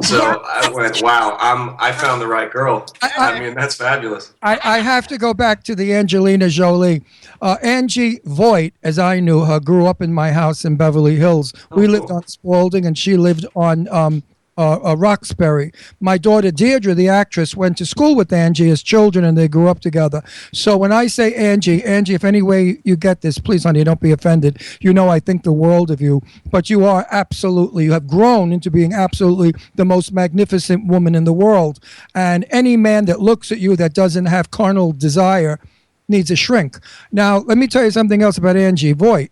So I went, wow, I found the right girl. I mean, that's fabulous. I have to go back to the Angelina Jolie. Angie Voigt, as I knew her, grew up in my house in Beverly Hills. We lived on Spalding, and she lived on Roxbury. My daughter Deirdre, the actress, went to school with Angie as children, and they grew up together. So when I say Angie, if any way you get this, please, honey, don't be offended. I think the world of you, but you have grown into being absolutely the most magnificent woman in the world. And any man that looks at you that doesn't have carnal desire needs a shrink. Now, let me tell you something else about Angie Voigt.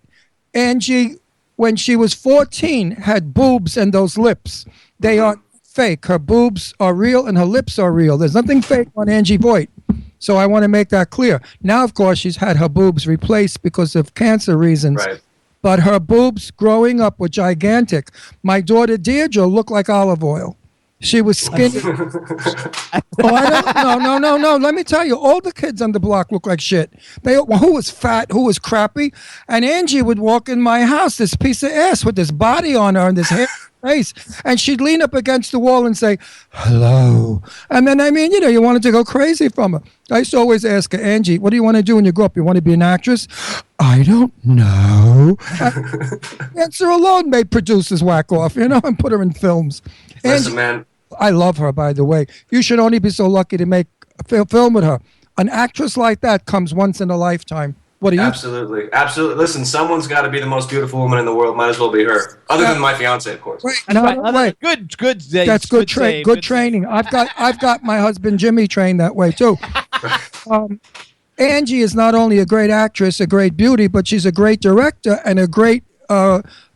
Angie, when she was 14, had boobs and those lips. They are fake. Her boobs are real and her lips are real. There's nothing fake on Angie Voigt. So I want to make that clear. Now, of course, she's had her boobs replaced because of cancer reasons. Right. But her boobs growing up were gigantic. My daughter Deirdre looked like olive oil. She was skinny. No. Let me tell you, all the kids on the block look like shit. Who was fat, who was crappy. And Angie would walk in my house, this piece of ass with this body on her and this hair face. And she'd lean up against the wall and say, hello. And then, you wanted to go crazy from her. I used to always ask her, Angie, what do you want to do when you grow up? You want to be an actress? I don't know. Answer alone made producers whack off, and put her in films. Listen, man. I love her, by the way. You should only be so lucky to make a film with her. An actress like that comes once in a lifetime. What do you? Absolutely. Listen, someone's got to be the most beautiful woman in the world. Might as well be her. Other than my fiance, of course. Wait, Right. Good. Good. That's good. Good training. I've got my husband Jimmy trained that way too. Angie is not only a great actress, a great beauty, but she's a great director and a great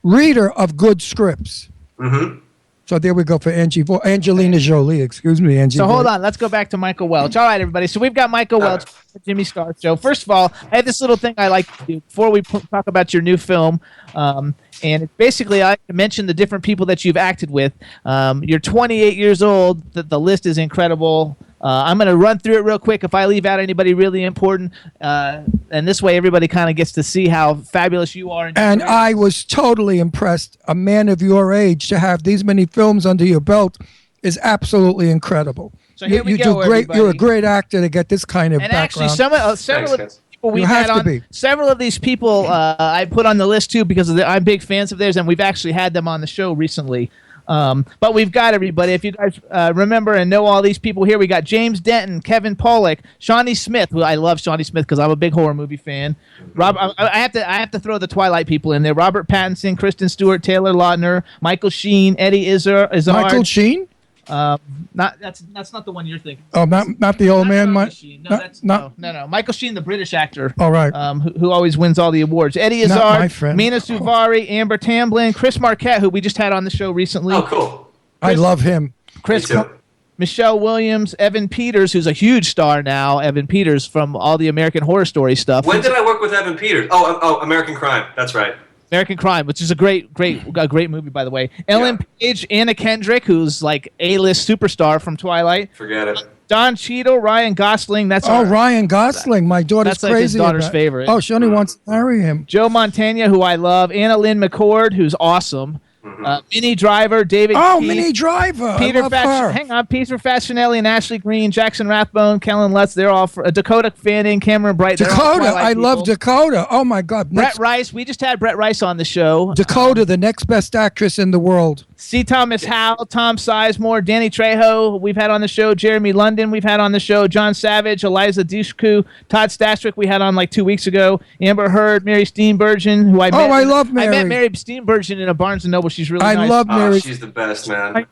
reader of good scripts. Mm-hmm. So there we go for Angelina Jolie. Excuse me, Angie. So hold on. Let's go back to Michael Welch. All right, everybody. So we've got Michael Welch, the Jimmy Star Show. First of all, I had this little thing I like to do before we talk about your new film. And it's basically, I like to mention the different people that you've acted with. You're 28 years old. The list is incredible. I'm going to run through it real quick if I leave out anybody really important. And this way everybody kind of gets to see how fabulous you are. And I was totally impressed. A man of your age to have these many films under your belt is absolutely incrable. So here we you go, do great. everybody. You're a great actor to get this kind of And background. actually, several of the people we've had on, several of these people I put on the list too because I'm big fans of theirs, and we've actually had them on the show recently. But we've got everybody. If you guys remember and know all these people here, we got James Denton, Kevin Pollak, Shawnee Smith. Who I love Shawnee Smith because I'm a big horror movie fan. I have to throw the Twilight people in there. Robert Pattinson, Kristen Stewart, Taylor Lautner, Michael Sheen, Eddie Izzard. Michael Sheen? That's not the one you're thinking. Oh, not the old man. No. Michael Sheen, the British actor. All right. Who always wins all the awards. Eddie Not my Izzard, friend. Mina Suvari, Amber Tamblyn, Chris Marquette, who we just had on the show recently. Oh, cool. I love him. Chris, Me too. Michelle Williams, Evan Peters, who's a huge star now. Evan Peters from all the American Horror Story stuff. When did I work with Evan Peters? Oh, American Crime. That's right. American Crime, which is a great movie, by the way. Ellen Page, Anna Kendrick, who's like A-list superstar from Twilight. Forget it. Don Cheadle, Ryan Gosling. Ryan Gosling. My daughter's that's like crazy. His daughter's about. favorite. Oh, she only wants to marry him. Joe Montana, who I love. Anna Lynn McCord, who's awesome. Minnie Driver, David Oh, Keith, Minnie Driver. Peter I love her. Hang on, Peter Facinelli and Ashley Green, Jackson Rathbone, Kellen Lutz. They're all Dakota Fanning, Cameron Bright. Dakota. I love Dakota. Oh, my God. Brett Rice. We just had Brett Rice on the show. Dakota, the next best actress in the world. C. Thomas Howell, Tom Sizemore, Danny Trejo, we've had on the show. Jeremy London, we've had on the show. John Savage, Eliza Dushku, Todd Stashwick, we had on like 2 weeks ago. Amber Heard, Mary Steenburgen, who I met. I love Mary. I met Mary Steenburgen in a Barnes & Noble. She's really nice. I love Mary. She's the best, man.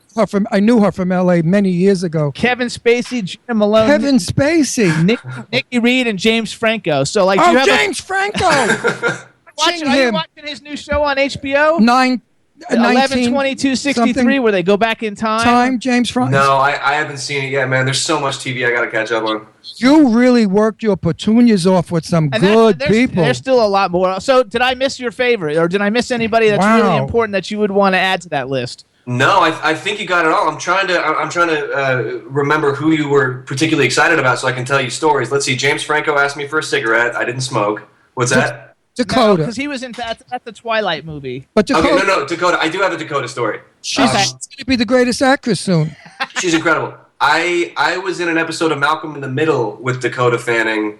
I knew her from L.A. many years ago. Kevin Spacey, Gina Malone. Kevin Spacey. Nikki Reed, and James Franco. So like, James Franco. Are you watching his new show on HBO? 11/22/63, where they go back in time. James Franco. No, I haven't seen it yet, man. There's so much TV I got to catch up on. You really worked your petunias off with some good people. There's still a lot more. So did I miss your favorite, or did I miss anybody that's really important that you would want to add to that list? No, I think you got it all. I'm trying to remember who you were particularly excited about, so I can tell you stories. Let's see. James Franco asked me for a cigarette. I didn't smoke. What's that? Dakota. Because he was in that's the Twilight movie. But Dakota, okay, no, Dakota. I do have a Dakota story. She's going to be the greatest actress soon. She's incredible. I was in an episode of Malcolm in the Middle with Dakota Fanning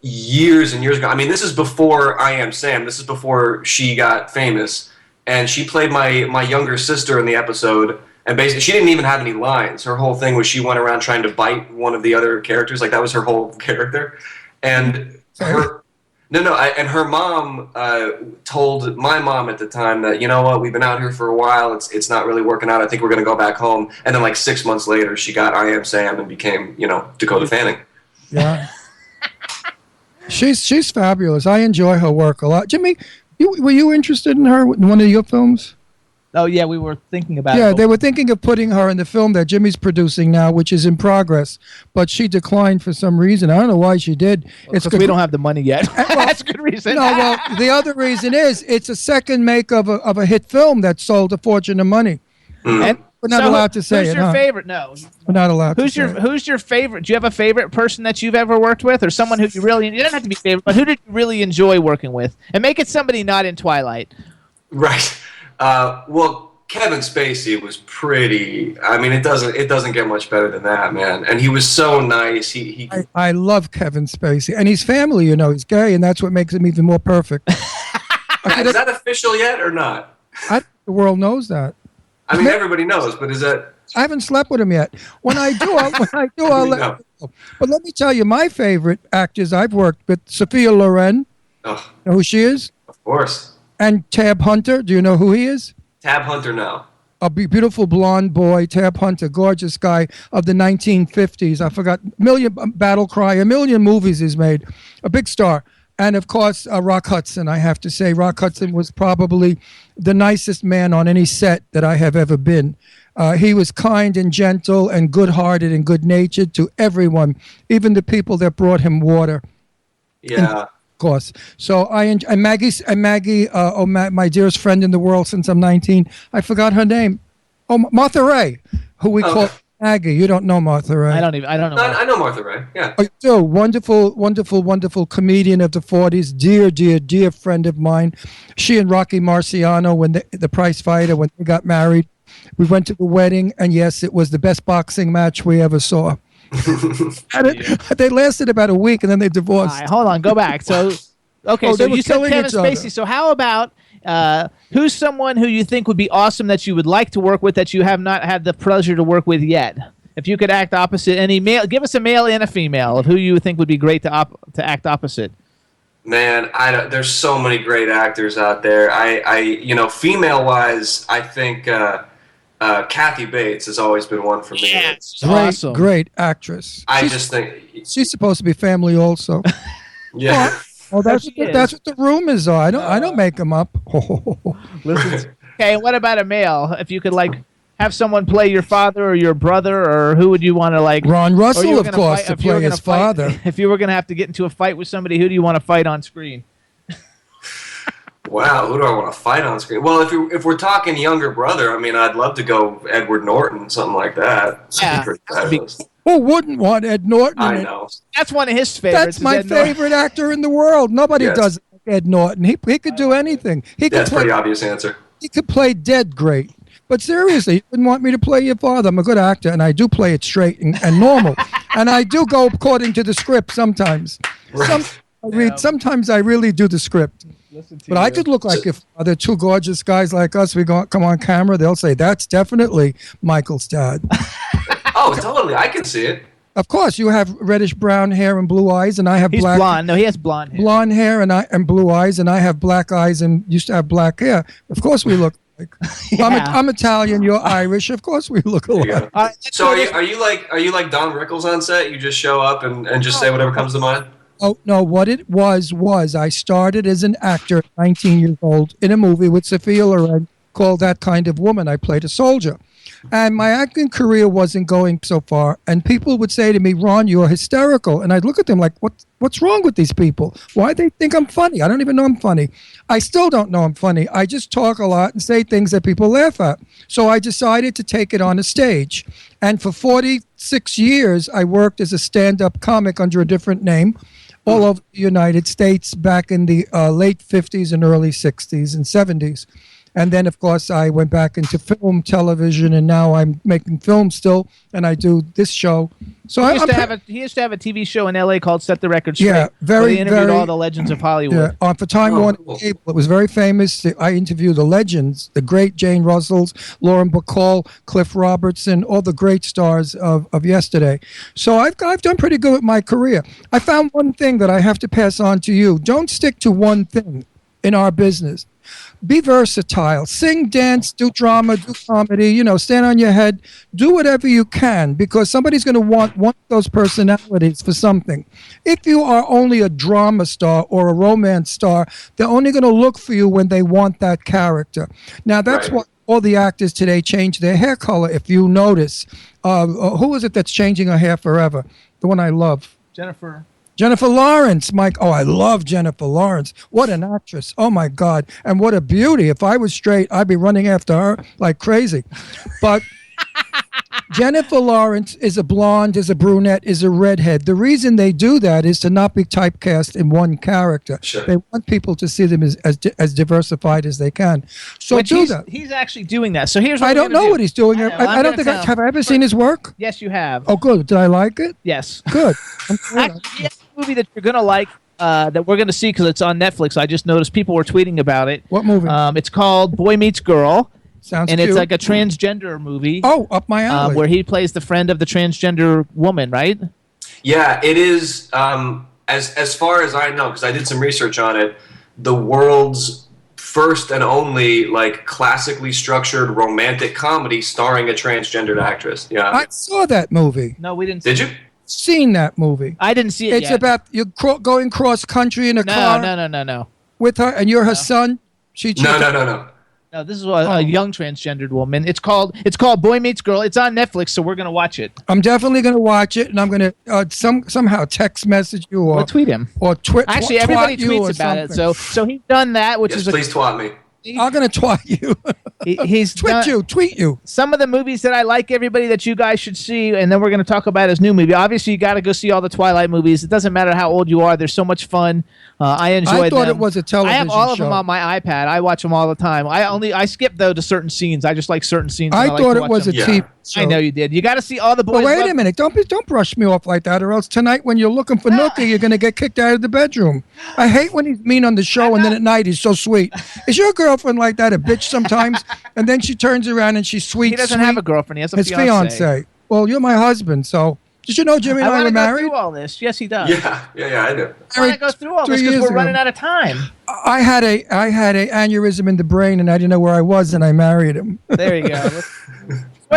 years and years ago. I mean, this is before I Am Sam. This is before she got famous. And she played my younger sister in the episode. And basically, she didn't even have any lines. Her whole thing was she went around trying to bite one of the other characters. Like, that was her whole character. And her... and her mom told my mom at the time that, you know what, we've been out here for a while, it's not really working out, I think we're going to go back home. And then like 6 months later, she got I Am Sam and became, Dakota Fanning. Yeah. She's fabulous. I enjoy her work a lot. Jimmy, were you interested in her in one of your films? Oh, yeah, we were thinking about it. Yeah, they were thinking of putting her in the film that Jimmy's producing now, which is in progress. But she declined for some reason. I don't know why she did. It's because we don't have the money yet. That's a good reason. No, well, the other reason is it's a second make of a hit film that sold a fortune of money. And we're not allowed to say it. Who's your favorite? No. We're not allowed Who's your favorite? Do you have a favorite person that you've ever worked with, or someone who you really, you don't have to be favorite, but who did you really enjoy working with? And make it somebody not in Twilight. Right. Well, Kevin Spacey was pretty. I mean, it doesn't get much better than that, man. And he was so nice. I love Kevin Spacey, and he's family. He's gay, and that's what makes him even more perfect. Is that official yet or not? The world knows that. I mean, everybody knows, but is that? I haven't slept with him yet. When I do, I'll let you know. But let me tell you, my favorite actors I've worked with: Sophia Loren. Oh, you know who she is? Of course. And Tab Hunter. Do you know who he is? Tab Hunter, no. A beautiful blonde boy, Tab Hunter, gorgeous guy of the 1950s. I forgot, Battle Cry, a million movies he's made, a big star. And of course, Rock Hudson, I have to say. Rock Hudson was probably the nicest man on any set that I have ever been. He was kind and gentle and good-hearted and good-natured to everyone, even the people that brought him water. Yeah. Of course. So and Maggie, my dearest friend in the world since I'm 19. I forgot her name. Oh, Martha Ray, who we call Maggie. You don't know Martha Ray. I don't know. I know Martha Ray. Yeah. So wonderful, wonderful, wonderful comedian of the 40s. Dear, dear, dear friend of mine. She and Rocky Marciano, when the prize fighter, when they got married, we went to the wedding, and yes, it was the best boxing match we ever saw. They lasted about a week and then they divorced. All right, hold on, go back. So, okay, so you said Kevin Spacey. So how about who's someone who you think would be awesome that you would like to work with that you have not had the pleasure to work with yet? If you could act opposite any male, give us a male and a female of who you think would be great to act opposite. Man, there's so many great actors out there. Female wise, I think. Kathy Bates has always been one for me. Yes, awesome. Great actress. I just think she's supposed to be family also. Yeah. Oh, that's what the rumors are. I don't make them up. Listen. Okay, what about a male? If you could have someone play your father or your brother, or who would you want to Ron Russell, of course, to play his father. If you were going to have to get into a fight with somebody, who do you want to fight on screen? Wow, who do I want to fight on screen? Well, if we're talking younger brother, I mean, I'd love to go Edward Norton, something like that. Yeah, Pretty fabulous. Who wouldn't want Ed Norton? I in it? know. That's one of his favorites. That's my favorite actor in the world. Nobody Yes. does it like Ed Norton. He could do anything. He could That's a play. pretty obvious answer. He could play dead great. But seriously, you didn't want me to play your father. I'm a good actor, and I do play it straight and normal. And I do go according to the script sometimes. Sometimes I really do the script. But I could look like if there are two gorgeous guys like us, we come on camera, they'll say, that's definitely Michael's dad. Oh, totally. I can see it. Of course, you have reddish brown hair and blue eyes, and I have He's black blonde. No, he has blonde hair. blonde hair and blue eyes, and I have black eyes and used to have black hair. Of course, we look alike. I'm Italian. You're Irish. Of course, we look There you alike. go. So are you like Don Rickles on set? You just show up and just say whatever comes to mind? Oh no! What it was I started as an actor, at 19 years old, in a movie with Sophia Loren called That Kind of Woman. I played a soldier. And my acting career wasn't going so far. And people would say to me, Ron, you're hysterical. And I'd look at them like, what's wrong with these people? Why do they think I'm funny? I don't even know I'm funny. I still don't know I'm funny. I just talk a lot and say things that people laugh at. So I decided to take it on a stage. And for 46 years, I worked as a stand-up comic under a different name all over the United States back in the late 50s and early 60s and 70s. And then, of course, I went back into film, television, and now I'm making film still, and I do this show. So he used to have a TV show in L.A. called Set the Record Straight. Yeah, where he interviewed all the legends of Hollywood. Yeah, for Time Warner cool. Cable, it was very famous. I interviewed the legends, the great Jane Russells, Lauren Bacall, Cliff Robertson, all the great stars of yesterday. So I've done pretty good with my career. I found one thing that I have to pass on to you. Don't stick to one thing in our business. Be versatile. Sing, dance, do drama, do comedy, stand on your head. Do whatever you can, because somebody's going to want one of those personalities for something. If you are only a drama star or a romance star, they're only going to look for you when they want that character. Now, that's what all the actors today change their hair color, if you notice. Who is it that's changing her hair forever? The one I love. Jennifer Lawrence, Mike. Oh, I love Jennifer Lawrence. What an actress. Oh, my God. And what a beauty. If I was straight, I'd be running after her like crazy. But Jennifer Lawrence is a blonde, is a brunette, is a redhead. The reason they do that is to not be typecast in one character. Sure. They want people to see them as diversified as they can. So that. He's actually doing that. So here's what I don't know what he's doing. I don't think have I ever seen his work? Yes, you have. Oh, good. Did I like it? Yes. Good. Actually, a movie that you're gonna like, that we're gonna see because it's on Netflix. I just noticed people were tweeting about it. What movie? It's called Boy Meets Girl. Sounds and cute. it's like a transgender movie. Oh, up my alley. Where he plays the friend of the transgender woman, right? Yeah, it is. As far as I know, because I did some research on it, the world's first and only classically structured romantic comedy starring a transgendered actress. Yeah, I saw that movie. No, we didn't. Did you? Seen that movie? I didn't see it. It's yet. about you going cross country in a car. No. With her, and you're her son. No. No, this is a young transgendered woman. It's called Boy Meets Girl. It's on Netflix, so we're gonna watch it. I'm definitely gonna watch it, and I'm gonna somehow text message you or tweet him or Actually, everybody tweets about it. So he's done that, which is please twat me. I'm gonna twat you. He's tweet you. Some of the movies that I like, everybody, that you guys should see, and then we're going to talk about his new movie. Obviously, you got to go see all the Twilight movies. It doesn't matter how old you are; they're so much fun. I enjoyed them. I thought it was a television I have all of show. them on my iPad. I watch them all the time. I skip though to certain scenes. I just like certain scenes. I like thought to it was a watch them. TV show. I know you did. You got to see all the boys. But wait a minute! Don't brush me off like that, or else tonight when you're looking for Nookie, you're gonna get kicked out of the bedroom. I hate when he's mean on the show, and then at night he's so sweet. Is your girlfriend like that? A bitch sometimes, and then she turns around and she's sweet. He doesn't have a girlfriend. He has a His fiance. Well, you're my husband, so did you know Jimmy and I were want to go married? through all this. Yes, he does. Yeah, I do. I want to go through all this because we're running out of time. I had a aneurysm in the brain, and I didn't know where I was, and I married him. There you go.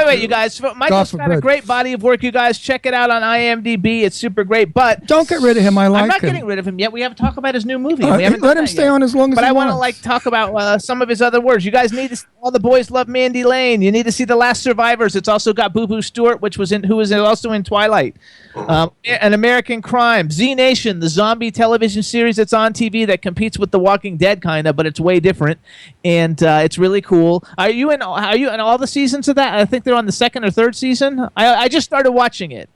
Wait, you guys. Michael's got a great body of work, you guys. Check it out on IMDb. It's super great. But don't get rid of him. I like him. I'm not getting rid of him yet. We haven't talked about his new movie. Let him stay on as long as he wants. But I want to talk about some of his other works. You guys need to see All the Boys Love Mandy Lane. You need to see The Last Survivors. It's also got Boo Boo Stewart, who was also in Twilight. An American Crime. Z Nation, the zombie television series that's on TV that competes with The Walking Dead, kind of, but it's way different, and it's really cool. Are you in all the seasons of that? I think they're on the second or third season. I just started watching it.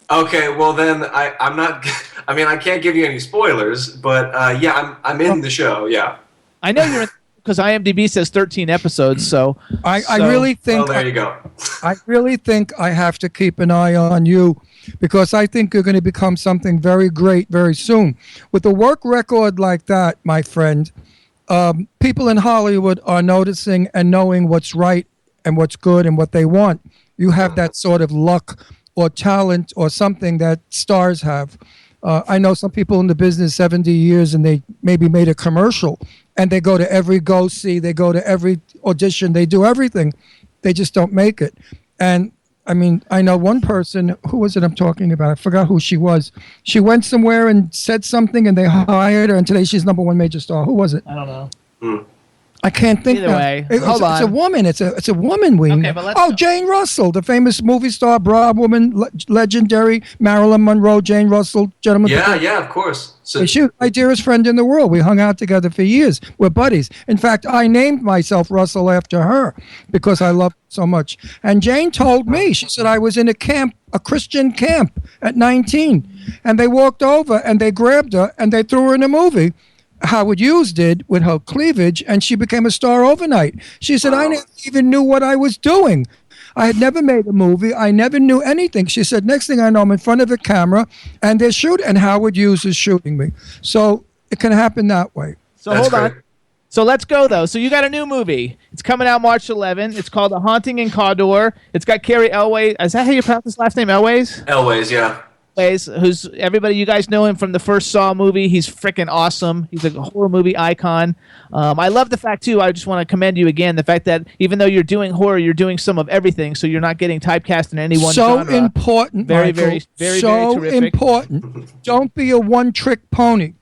Okay, well then I'm not. I mean, I can't give you any spoilers, but I'm in the show. Yeah, I know you're in because IMDb says 13 episodes. So I really think. Well, there you go. I really think I have to keep an eye on you because I think you're going to become something very great very soon. With a work record like that, my friend, people in Hollywood are noticing and knowing what's right and what's good and what they want. You have that sort of luck or talent or something that stars have. I know some people in the business 70 years and they maybe made a commercial and they go to every go-see, they go to every audition, they do everything. They just don't make it. And I mean, I know one person, who was it I'm talking about? I forgot who she was. She went somewhere and said something and they hired her and today she's #1 major star. Who was it? I don't know. I can't think. Either way, hold on. It's a woman. It's a woman wing. Okay, but let's Jane Russell, the famous movie star, broad woman, legendary Marilyn Monroe, Jane Russell, gentleman. Yeah, of course. So she was my dearest friend in the world. We hung out together for years. We're buddies. In fact, I named myself Russell after her because I love her so much. And Jane told me, she said, I was in a Christian camp at 19, and they walked over and they grabbed her and they threw her in a movie. Howard Hughes did with her cleavage, and she became a star overnight. She said, I never even knew what I was doing. I had never made a movie. I never knew anything. She said, next thing I know, I'm in front of a camera, and they're shooting, and Howard Hughes is shooting me. So it can happen that way. So hold on. So let's go, though. So you got a new movie. It's coming out March 11th. It's called The Haunting in Cawdor. It's got Carrie Elways. Is that how you pronounce his last name, Elways? Elways, yeah. Who's everybody? You guys know him from the first Saw movie. He's freaking awesome. He's a horror movie icon. I love the fact too. I just want to commend you again. The fact that even though you're doing horror, you're doing some of everything. So you're not getting typecast in any one genre. So important, very, Michael. very, very, so very terrific. Important. Don't be a one-trick pony.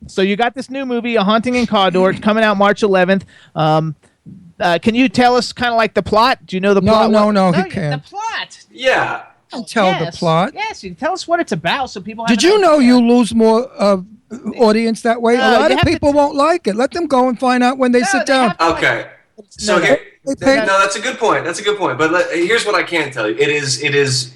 So you got this new movie, A Haunting in Cawdor. It's coming out March 11th. Can you tell us kind of like the plot? Do you know the plot? No, he can't. The plot. Yeah. Tell the plot. Yes, you can tell us what it's about so people. Did you know you lose more audience that way? A lot of people won't like it. Let them go and find out when they sit down. Okay. So here, that's a good point. That's a good point. But here's what I can tell you. It is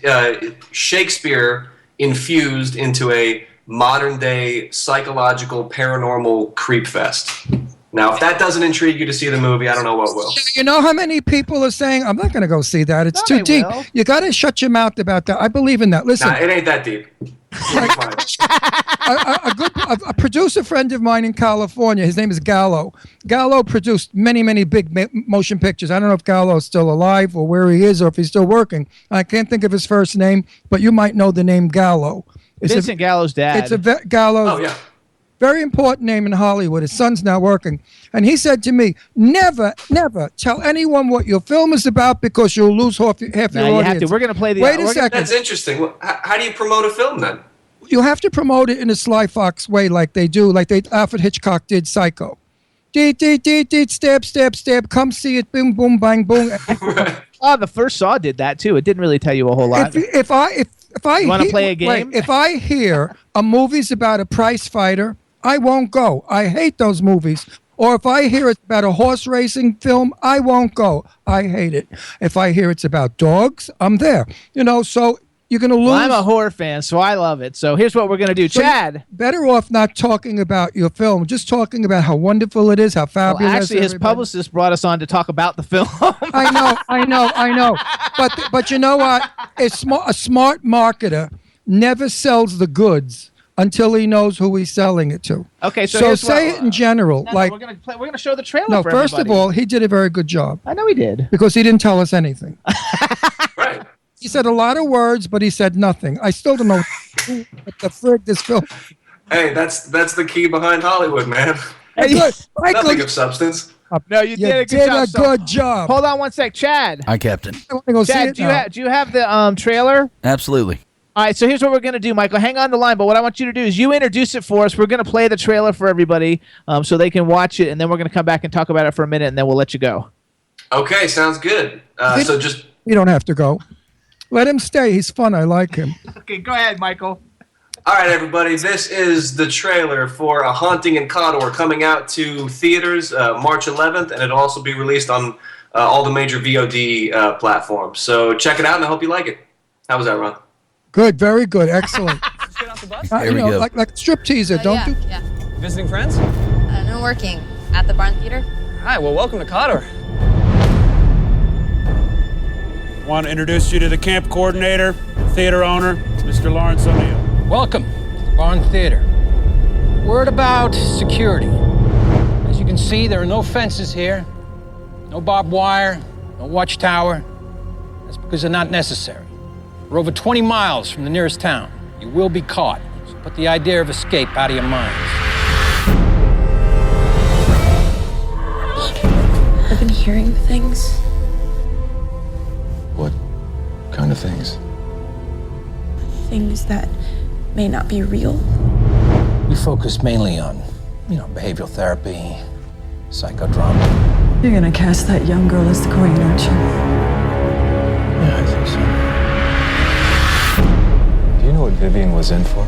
Shakespeare infused into a modern day psychological paranormal creep fest. Now, if that doesn't intrigue you to see the movie, I don't know what will. You know how many people are saying, I'm not going to go see that. It's too deep. Will. You got to shut your mouth about that. I believe in that. Listen. Nah, it ain't that deep. A producer friend of mine in California, his name is Gallo. Gallo produced many, many big motion pictures. I don't know if Gallo's still alive or where he is or if he's still working. I can't think of his first name, but you might know the name Gallo. Vincent Gallo's dad. It's Gallo. Oh, yeah. Very important name in Hollywood. His son's now working. And he said to me, never, never tell anyone what your film is about because you'll lose half your audience. You have to. We're going to play the... Wait a second. That's interesting. Well, how do you promote a film then? You have to promote it in a Sly Fox way like Alfred Hitchcock did Psycho. Stab, stab, stab. Come see it. Boom, boom, bang, boom. Oh, the first Saw did that too. It didn't really tell you a whole lot. If I you want to play a game? Wait, if I hear a movie's about a prize fighter, I won't go. I hate those movies. Or if I hear it's about a horse racing film, I won't go. I hate it. If I hear it's about dogs, I'm there. So you're going to lose. Well, I'm a horror fan, so I love it. So here's what we're going to do. So Chad. Better off not talking about your film, just talking about how wonderful it is, how fabulous. Well, actually, his publicist brought us on to talk about the film. I know. But you know what? A smart marketer never sells the goods until he knows who he's selling it to. Okay, so say it in general. We're gonna show the trailer. No, for first everybody. of all, he did a very good job. I know he did because he didn't tell us anything. Right. He said a lot of words, but he said nothing. I still don't know what the frig this film. Hey, that's the key behind Hollywood, man. Good. Michael, Nothing of substance. No, you did a good job. So- good job. Hold on one sec, Chad. Hi, Captain. I want to go see Chad, it do you, now. do you have the trailer? Absolutely. All right, so here's what we're going to do, Michael. Hang on the line, but what I want you to do is you introduce it for us. We're going to play the trailer for everybody so they can watch it, and then we're going to come back and talk about it for a minute, and then we'll let you go. Okay, sounds good. So just You don't have to go. Let him stay. He's fun. I like him. Okay, go ahead, Michael. all right, everybody. This is the trailer for A Haunting in Cawdor coming out to theaters March 11th, and it'll also be released on all the major VOD platforms. So check it out, and I hope you like it. How was that, Ron? Good. Very good. Excellent. Get off the bus? Here we go. Like strip teaser. Don't do. Yeah. Visiting friends? No, working at the Barn Theater. Hi, well, welcome to Cawdor. Want to introduce you to the camp coordinator, theater owner, Mr. Lawrence O'Neill. Welcome to the Barn Theater. Word about security. As you can see, there are no fences here, no barbed wire, no watchtower. That's because they're not necessary. We're over 20 miles from the nearest town. You will be caught, so put the idea of escape out of your minds. I've been hearing things. What kind of things? Things that may not be real. We focus mainly on, behavioral therapy, psychodrama. You're gonna cast that young girl as the queen, aren't you? Yeah, I think so. Do you know what Vivian was in for?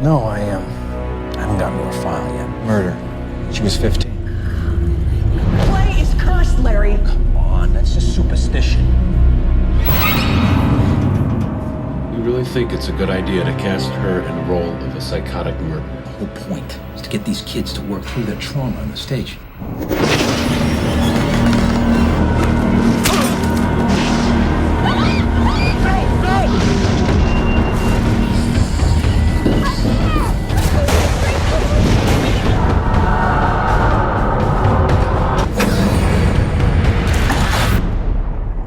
No, I haven't gotten to her file yet. Murder. She was 15. Play is cursed, Larry. Come on, that's just superstition. You really think it's a good idea to cast her in the role of a psychotic murderer? The whole point is to get these kids to work through their trauma on the stage.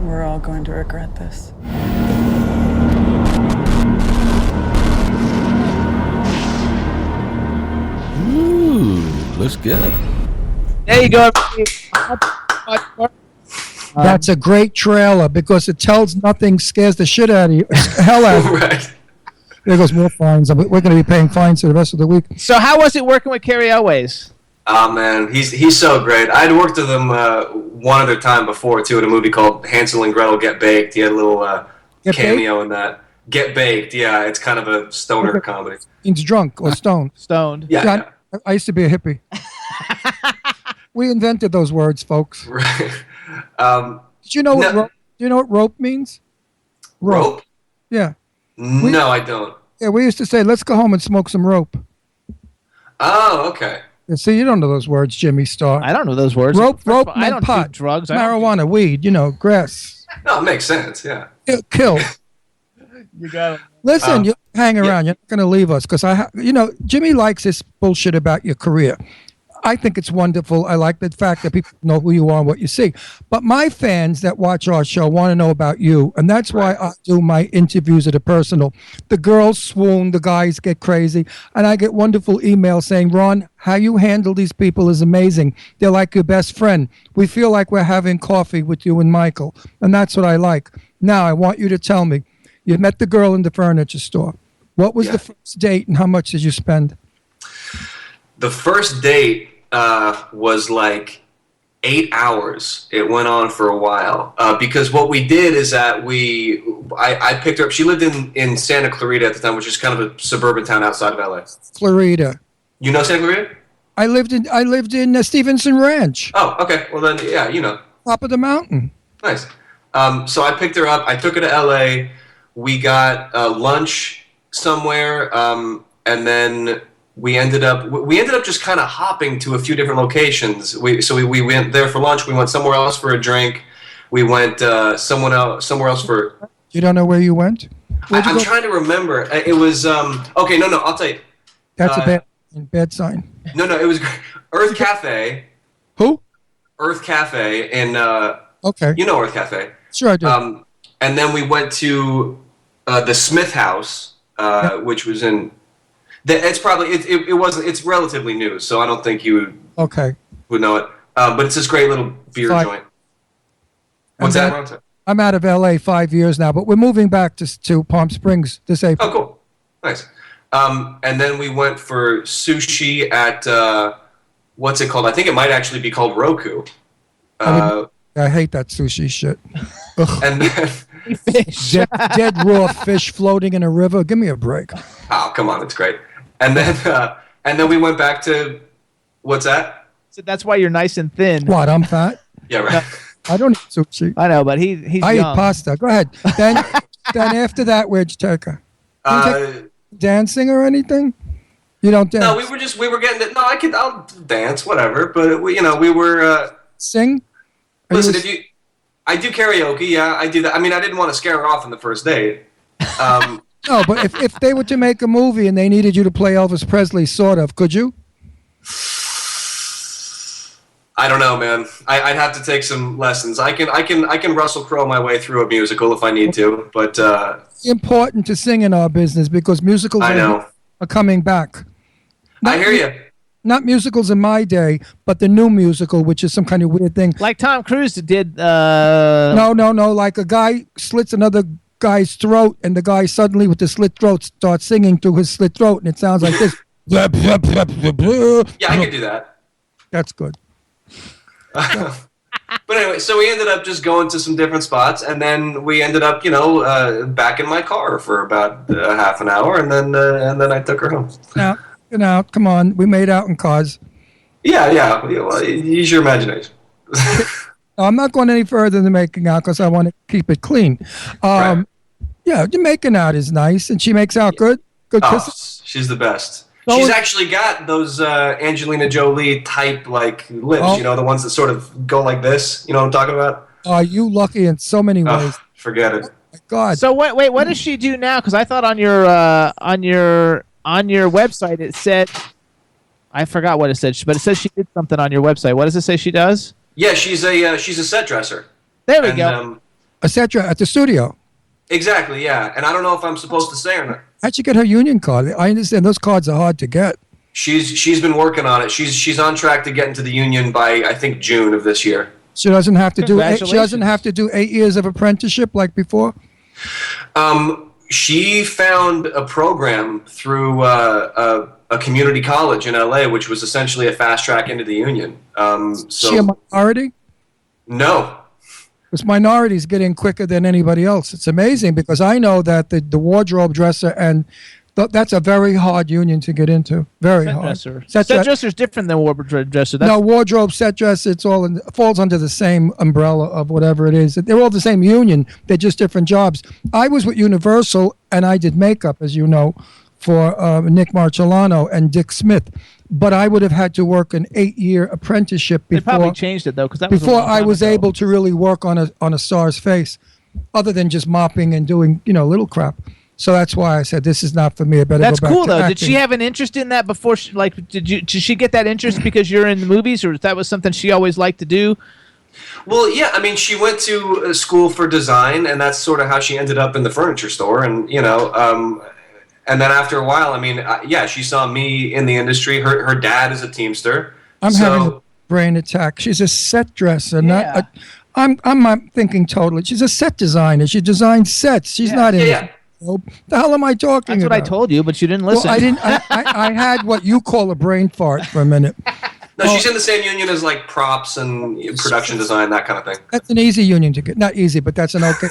We're all going to regret this. Ooh, looks good. There you go. That's a great trailer because it tells nothing, scares the shit out of you. Hell out of you. Right. There goes more fines. We're going to be paying fines for the rest of the week. So how was it working with Carrie Elways? Oh man, he's so great. I'd worked with him one other time before too, in a movie called Hansel and Gretel Get Baked. He had a little cameo in that. Get Baked, yeah, it's kind of a stoner comedy. Means drunk or stoned. Stoned. Yeah. I used to be a hippie. We invented those words, folks. Right. Did you know what rope means? Rope? Yeah. No, I don't. Yeah, we used to say, let's go home and smoke some rope. Oh, okay. Yeah, see, you don't know those words, Jimmy Starr. I don't know those words. Rope, I meant don't pot, do drugs. marijuana, weed, grass. No, it makes sense, yeah. Kill. You got it. Listen, you hang around. You're not going to leave us because Jimmy likes this bullshit about your career. I think it's wonderful. I like the fact that people know who you are and what you see. But my fans that watch our show want to know about you, and that's why I do my interviews at a personal. The girls swoon, the guys get crazy, and I get wonderful emails saying, Ron, how you handle these people is amazing. They're like your best friend. We feel like we're having coffee with you and Michael, and that's what I like. Now, I want you to tell me, you met the girl in the furniture store. What was the first date, and how much did you spend? The first date was like 8 hours. It went on for a while because what we did is that I picked her up. She lived in Santa Clarita at the time, which is kind of a suburban town outside of LA. Clarita. You know Santa Clarita? I lived in Stevenson Ranch. Oh, okay. Well then, yeah, you know. Top of the mountain. Nice. So I picked her up. I took her to LA. We got lunch somewhere, and then we ended up just kind of hopping to a few different locations. We went there for lunch. We went somewhere else for a drink. We went somewhere else for. You don't know where you went? I'm trying to remember. It was okay. No, I'll tell you. That's a bad sign. No, it was Earth Cafe. Who? Earth Cafe in. Okay. You know Earth Cafe. Sure, I do. And then we went to the Smith House, which was in. It's probably it wasn't. It's relatively new, so I don't think you would know it. But it's this great little beer joint. What's that, Ron? I'm out of LA 5 years now, but we're moving back to Palm Springs this April. Oh, cool, nice. And then we went for sushi at what's it called? I think it might actually be called Roku. I hate that sushi shit. And then fish. dead raw fish floating in a river. Give me a break. Oh, come on, it's great. And then we went back to what's that? So that's why you're nice and thin. What? I'm fat. Yeah, right. I don't eat sushi. I know, but he's I young. eat pasta. Go ahead. Then after that, where'd you take her? Dancing or anything? You don't dance? No, we were getting it. No, I'll dance, whatever. But we were sing. Listen, I do karaoke. Yeah, I do that. I mean, I didn't want to scare her off on the first date. No, but if they were to make a movie and they needed you to play Elvis Presley, sort of, could you? I don't know, man. I'd have to take some lessons. I can Russell Crowe my way through a musical if I need to, but it's important to sing in our business because musicals are coming back. I hear you. Not musicals in my day, but the new musical, which is some kind of weird thing. Like Tom Cruise did. No. Like a guy slits another guy's throat, and the guy suddenly with the slit throat starts singing through his slit throat, and it sounds like this. Yeah, I could do that. That's good. But anyway, so we ended up just going to some different spots, and then we ended up, back in my car for about half an hour, and then I took her home. Now, come on, we made out in cars. Yeah. Well, use your imagination. I'm not going any further than making out because I want to keep it clean. Right. Yeah, making out is nice, and she makes out good. Good kisses. She's the best. She's actually got those Angelina Jolie type like lips, the ones that sort of go like this. You know what I'm talking about? Are you lucky in so many ways? Forget it. Oh my God. So wait, what does she do now? Because I thought on your website it said, I forgot what it said, but it says she did something on your website. What does it say she does? Yeah, she's a set dresser. There we go. A set dresser at the studio. Exactly, yeah. And I don't know if I'm supposed to say or not. How'd you get her union card? I understand those cards are hard to get. She's been working on it. She's on track to get into the union by I think June of this year. She doesn't have to do 8 years of apprenticeship like before. She found a program through a community college in LA, which was essentially a fast track into the union. Is she a minority? No. Because minorities get in quicker than anybody else. It's amazing because I know that the wardrobe dresser and that's a very hard union to get into. Very hard. Set dresser is different than wardrobe dresser. No, wardrobe, set dresser, it's all falls under the same umbrella of whatever it is. They're all the same union. They're just different jobs. I was with Universal and I did makeup, as you know, for Nick Marcellano and Dick Smith. But I would have had to work an 8-year apprenticeship before. They probably changed it though, because before I was able to really work on a star's face, other than just mopping and doing little crap. So that's why I said this is not for me. I better That's go back cool to though. acting. Did she have an interest in that before? Did she get that interest because you're in the movies, or that was something she always liked to do? Well, yeah. I mean, she went to school for design, and that's sort of how she ended up in the furniture store. And and then after a while, I mean, she saw me in the industry. Her dad is a Teamster. I'm having a brain attack. She's a set dresser, not. I'm thinking totally. She's a set designer. She designs sets. She's not in. Yeah. The hell am I talking about? That's what I told you, but you didn't listen. Well, I didn't. I had what you call a brain fart for a minute. No, she's in the same union as like props and production design, that kind of thing. That's an easy union to get. Not easy, but that's an okay.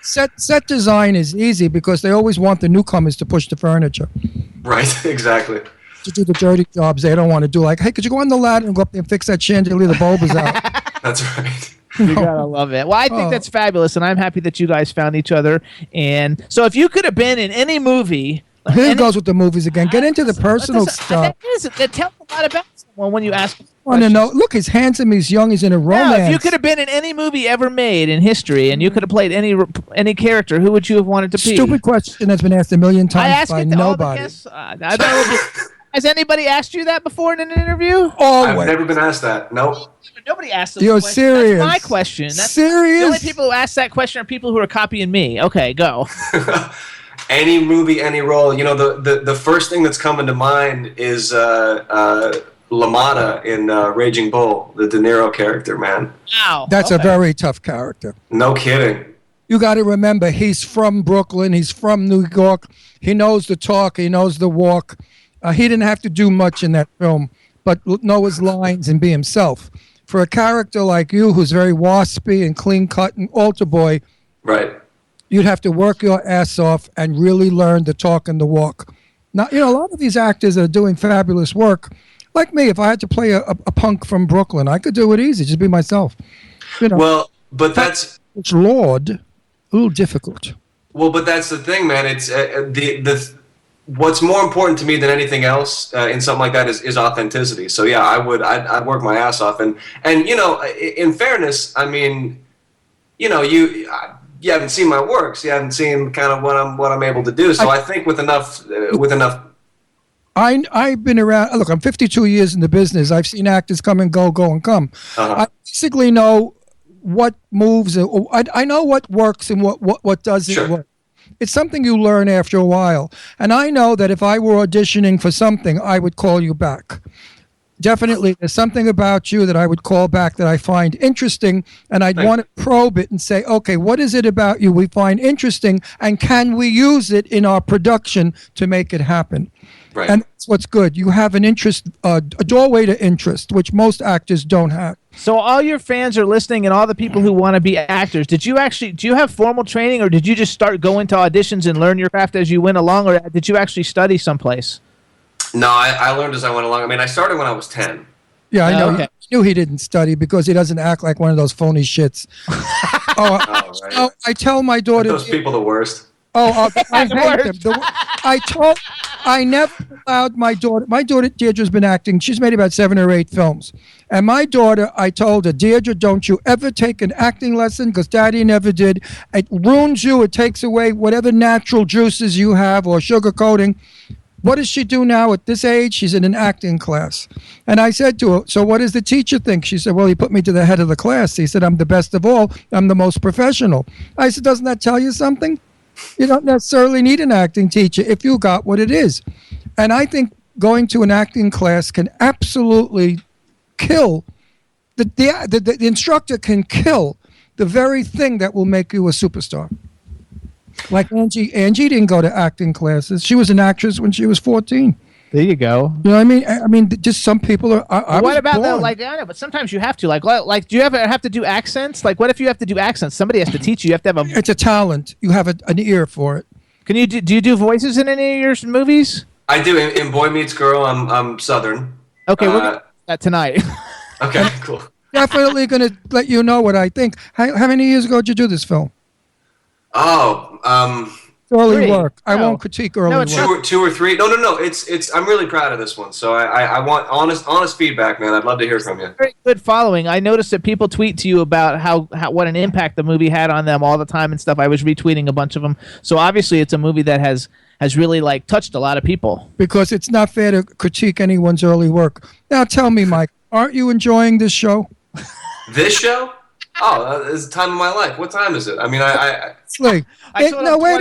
Set design is easy because they always want the newcomers to push the furniture. Right, exactly. To do the dirty jobs they don't want to do. Like, hey, could you go on the ladder and go up there and fix that chandelier? The bulb is out. That's right. You gotta love it. Well, I think that's fabulous, and I'm happy that you guys found each other. And so, if you could have been in any movie, here goes with the movies again. Get into the personal stuff. That tells a lot about someone when you ask. I want to know. Look, he's handsome. He's young. He's in a romance. No, if you could have been in any movie ever made in history, and you could have played any character, who would you have wanted to be? Stupid question that's been asked a million times by nobody. Has anybody asked you that before in an interview? I've never been asked that. Nope. Nobody asked those You're questions. serious. That's my question. Serious? The only people who ask that question are people who are copying me. Okay, go. Any movie, any role. You know, the first thing that's coming to mind is LaMotta in Raging Bull, the De Niro character, man. Wow. That's a very tough character. No kidding. You got to remember, he's from Brooklyn. He's from New York. He knows the talk. He knows the walk. He didn't have to do much in that film, but know his lines and be himself. For a character like you, who's very waspy and clean-cut and altar boy, right? You'd have to work your ass off and really learn the talk and the walk. Now, you know, a lot of these actors that are doing fabulous work, like me, if I had to play a punk from Brooklyn, I could do it easy, just be myself. You know, well, but that's Lord, a little difficult. Well, but that's the thing, man. It's what's more important to me than anything else in something like that is authenticity. So yeah, I'd work my ass off, and you know, in fairness, I mean, you know, you haven't seen my works, you haven't seen kind of what I'm able to do. So I think with enough. I've been around. Look, I'm 52 years in the business. I've seen actors come and go and come. I basically know what moves. I know what works and what doesn't work. It's something you learn after a while. And I know that if I were auditioning for something, I would call you back. Definitely, there's something about you that I would call back that I find interesting, and I'd want to probe it and say, okay, what is it about you we find interesting, and can we use it in our production to make it happen? Right. And that's what's good. You have an interest, a doorway to interest, which most actors don't have. So all your fans are listening, and all the people who want to be actors, do you have formal training, or did you just start going to auditions and learn your craft as you went along, or did you actually study someplace? No, I learned as I went along. I mean, I started when I was 10. Yeah, I know. Okay. I knew he didn't study because he doesn't act like one of those phony shits. Right. I tell my daughter. Those people the worst. I hate them. I never allowed my daughter. My daughter Deirdre's been acting. She's made about 7 or 8 films. And my daughter, I told her, Deirdre, don't you ever take an acting lesson because Daddy never did. It ruins you. It takes away whatever natural juices you have or sugar coating. What does she do now at this age? She's in an acting class. And I said to her, so what does the teacher think? She said, well, he put me to the head of the class. He said, I'm the best of all. I'm the most professional. I said, doesn't that tell you something? You don't necessarily need an acting teacher if you got what it is. And I think going to an acting class can absolutely kill, the instructor can kill the very thing that will make you a superstar. Like Angie didn't go to acting classes. She was an actress when she was 14. There you go. You know what I mean? I mean, just some people are. What about the, like? I know, but sometimes you have to. Like, do you ever have to do accents? Like, what if you have to do accents? Somebody has to teach you. You have to have a. It's a talent. You have an ear for it. Can you do you do voices in any of your movies? I do. In Boy Meets Girl, I'm Southern. Okay, we're gonna do that tonight. Okay, cool. Definitely going to let you know what I think. How many years ago did you do this film? Early 3. work. I won't critique early work. Two or three. No. It's. I'm really proud of this one. So I want honest feedback, man. I'd love to hear from you. Very good following. I noticed that people tweet to you about how what an impact the movie had on them all the time and stuff. I was retweeting a bunch of them. So obviously, it's a movie that has really like touched a lot of people. Because it's not fair to critique anyone's early work. Now tell me, Mike, aren't you enjoying this show? This show? Oh, it's the time of my life. What time is it? I mean, wait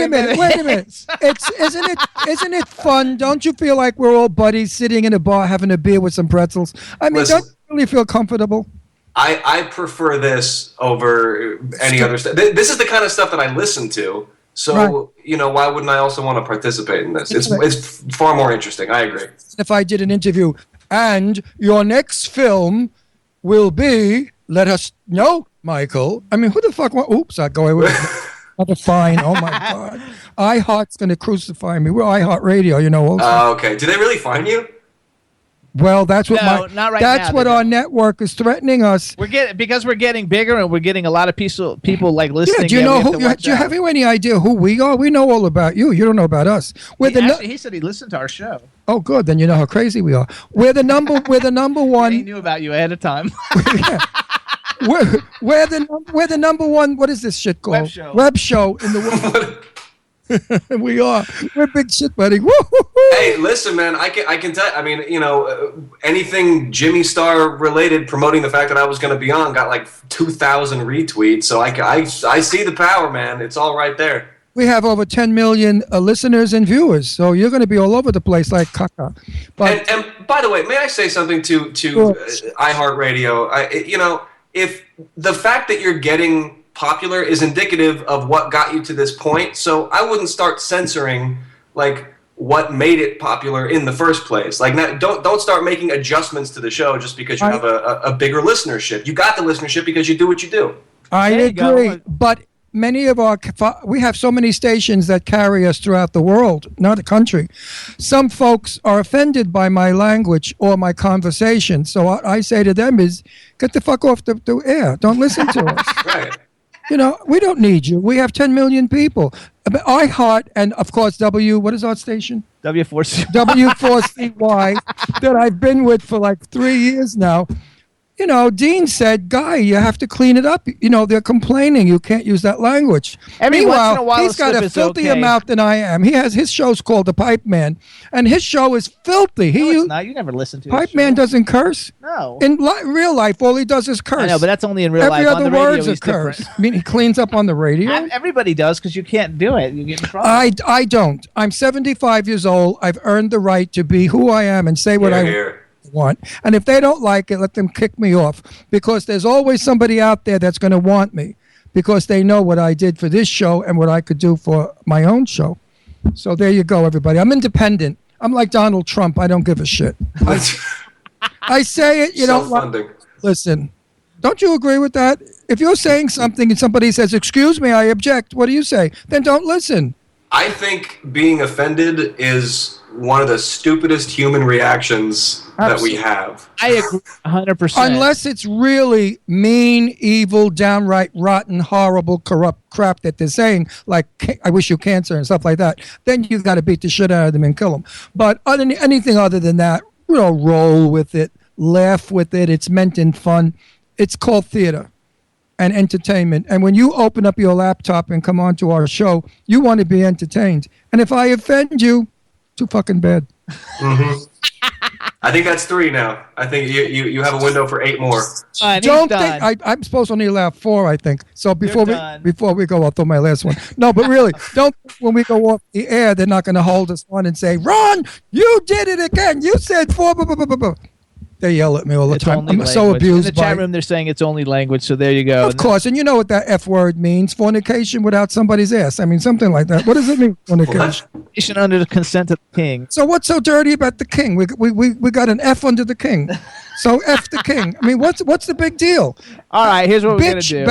a minute. Isn't it fun? Don't you feel like we're all buddies sitting in a bar having a beer with some pretzels? I mean, don't you really feel comfortable? I prefer this over any other stuff. This is the kind of stuff that I listen to. So, right. You know, why wouldn't I also want to participate in this? It's far more interesting. I agree. If I did an interview, and your next film will be, let us know, Michael. I mean, who the fuck oops, I go away with another fine. Oh my God. iHeart's going to crucify me. We're iHeart Radio, you know. Also. Okay. Do they really fine you? Well, that's what not right that's now, what our network is threatening us. We're getting bigger, and we're getting a lot of people like listening. Yeah, do you know who? Do you have any idea who we are? We know all about you. You don't know about us. He said he listened to our show. Oh, good. Then you know how crazy we are. We're the number one. He knew about you ahead of time. Yeah. We're the number one. What is this shit called? Web show in the world. We are. We're big shit, buddy. Woo-hoo-hoo. Hey, listen, man. I can tell. I mean, you know, anything Jimmy Star related, promoting the fact that I was going to be on, got like 2,000 retweets. So I see the power, man. It's all right there. We have over 10 million listeners and viewers, so you're going to be all over the place like caca. But And by the way, may I say something to iHeartRadio? If the fact that you're getting popular is indicative of what got you to this point, so I wouldn't start censoring like what made it popular in the first place. Like, don't start making adjustments to the show just because you have a bigger listenership. You got the listenership because you do what you do. I agree, but many of we have so many stations that carry us throughout the world, not the country. Some folks are offended by my language or my conversation, so what I say to them is, get the fuck off the air. Don't listen to us. Right. We don't need you. We have 10 million people. iHeart and, of course, what is our station? W4C. W4CY that I've been with for like 3 years now. Dean said, Guy, you have to clean it up. They're complaining. You can't use that language. Once in a while, he's got a filthier okay. mouth than I am. His show's called The Pipe Man, and his show is filthy. It's not. You never listen to Pipe Man doesn't curse. No. In real life, all he does is curse. I know, but that's only in real Every life. other On the radio, word's a he's curse. different. I mean, he cleans up on the radio. Everybody does because you can't do it. You get in trouble. I don't. I'm 75 years old. I've earned the right to be who I am and say what I want. And if they don't like it, let them kick me off, because there's always somebody out there that's going to want me because they know what I did for this show and what I could do for my own show. So there you go, everybody. I'm independent. I'm like Donald Trump. I don't give a shit. I say it, you don't like. Listen, don't you agree with that? If you're saying something and somebody says, excuse me, I object, what do you say? Then don't listen. I think being offended is one of the stupidest human reactions that we have. I agree 100%. Unless it's really mean, evil, downright rotten, horrible, corrupt crap that they're saying, like, I wish you cancer and stuff like that, then you got to beat the shit out of them and kill them. But anything other than that, roll with it, laugh with it. It's meant in fun. It's called theater and entertainment. And when you open up your laptop and come on to our show, you want to be entertained. And if I offend you, too fucking bad. Mm-hmm. I think that's 3 now. I think you have a window for 8 more. Don't think I'm supposed to only allow 4, I think. So before we go, I'll throw my last one. No, but really, don't think when we go off the air, they're not going to hold us on and say, Ron, you did it again. You said 4. Blah, blah, blah, blah, blah. They yell at me all the time. I'm so abused in the chat room. They're saying it's only language, so there you go. Of course, and you know what that F word means: fornication without somebody's ass. I mean, something like that. What does it mean, fornication? Fornication under the consent of the king. So what's so dirty about the king? We got an F under the king. So F the king. I mean, what's the big deal? All right, here's what we're gonna do.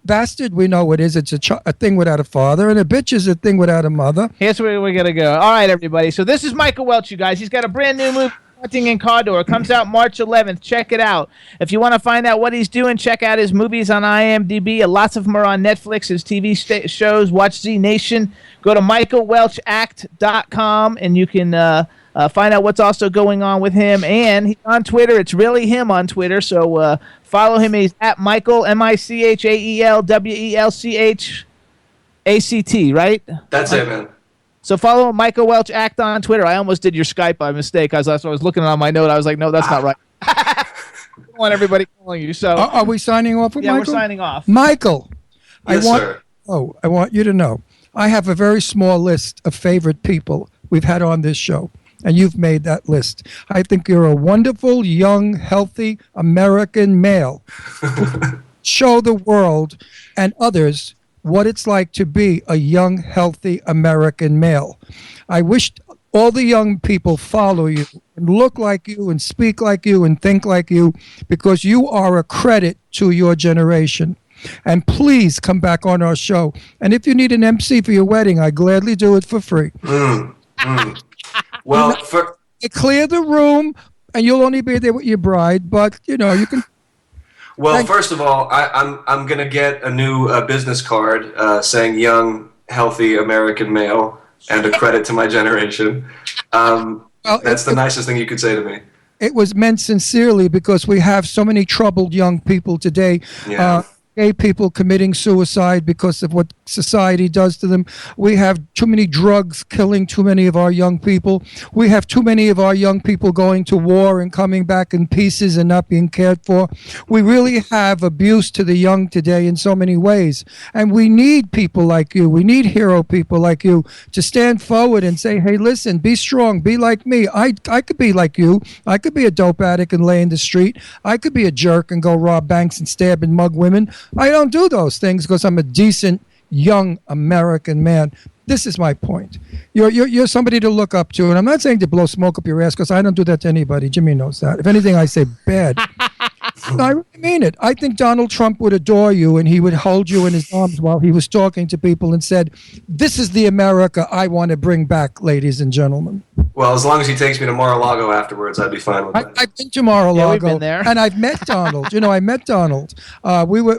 Bastard. We know what it is. It's a thing without a father, and a bitch is a thing without a mother. Here's where we're gonna go. All right, everybody. So this is Michael Welch, you guys. He's got a brand new movie. Hunting in Cawdor. It comes out March 11th. Check it out. If you want to find out what he's doing, check out his movies on IMDb. Lots of them are on Netflix, his TV shows. Watch Z Nation. Go to michaelwelchact.com and you can find out what's also going on with him. And he's on Twitter. It's really him on Twitter. So follow him. He's at Michael, MichaelWelchact, right? That's it, man. So follow Michael Welch Act on Twitter. I almost did your Skype by mistake. I was looking on my note. I was like, no, that's not right. I don't want everybody calling you. So are we signing off with Michael? Yeah, we're signing off. Michael, sir. I want you to know, I have a very small list of favorite people we've had on this show, and you've made that list. I think you're a wonderful, young, healthy American male. Show the world and others what it's like to be a young, healthy American male. I wish all the young people follow you and look like you and speak like you and think like you, because you are a credit to your generation. And please come back on our show. And if you need an MC for your wedding, I gladly do it for free. Well, clear the room, and you'll only be there with your bride, but you can. Well, first of all, I'm gonna get a new business card saying "young, healthy American male" and a credit to my generation. That's the nicest thing you could say to me. It was meant sincerely because we have so many troubled young people today. Yeah. gay people committing suicide because of what society does to them. We have too many drugs killing too many of our young people. We have too many of our young people going to war and coming back in pieces and not being cared for. We really have abuse to the young today in so many ways. And we need people like you. We need hero people like you to stand forward and say, hey, listen, be strong, be like me. I could be like you. I could be a dope addict and lay in the street. I could be a jerk and go rob banks and stab and mug women. I don't do those things because I'm a decent young American man. This is my point. You're somebody to look up to, and I'm not saying to blow smoke up your ass because I don't do that to anybody. Jimmy knows that. If anything, I say bad. No, I really mean it. I think Donald Trump would adore you, and he would hold you in his arms while he was talking to people and said, "This is the America I want to bring back, ladies and gentlemen." Well, as long as he takes me to Mar-a-Lago afterwards, I'd be fine with that. I've been to Mar-a-Lago, we've been there. and I've met Donald. I met Donald.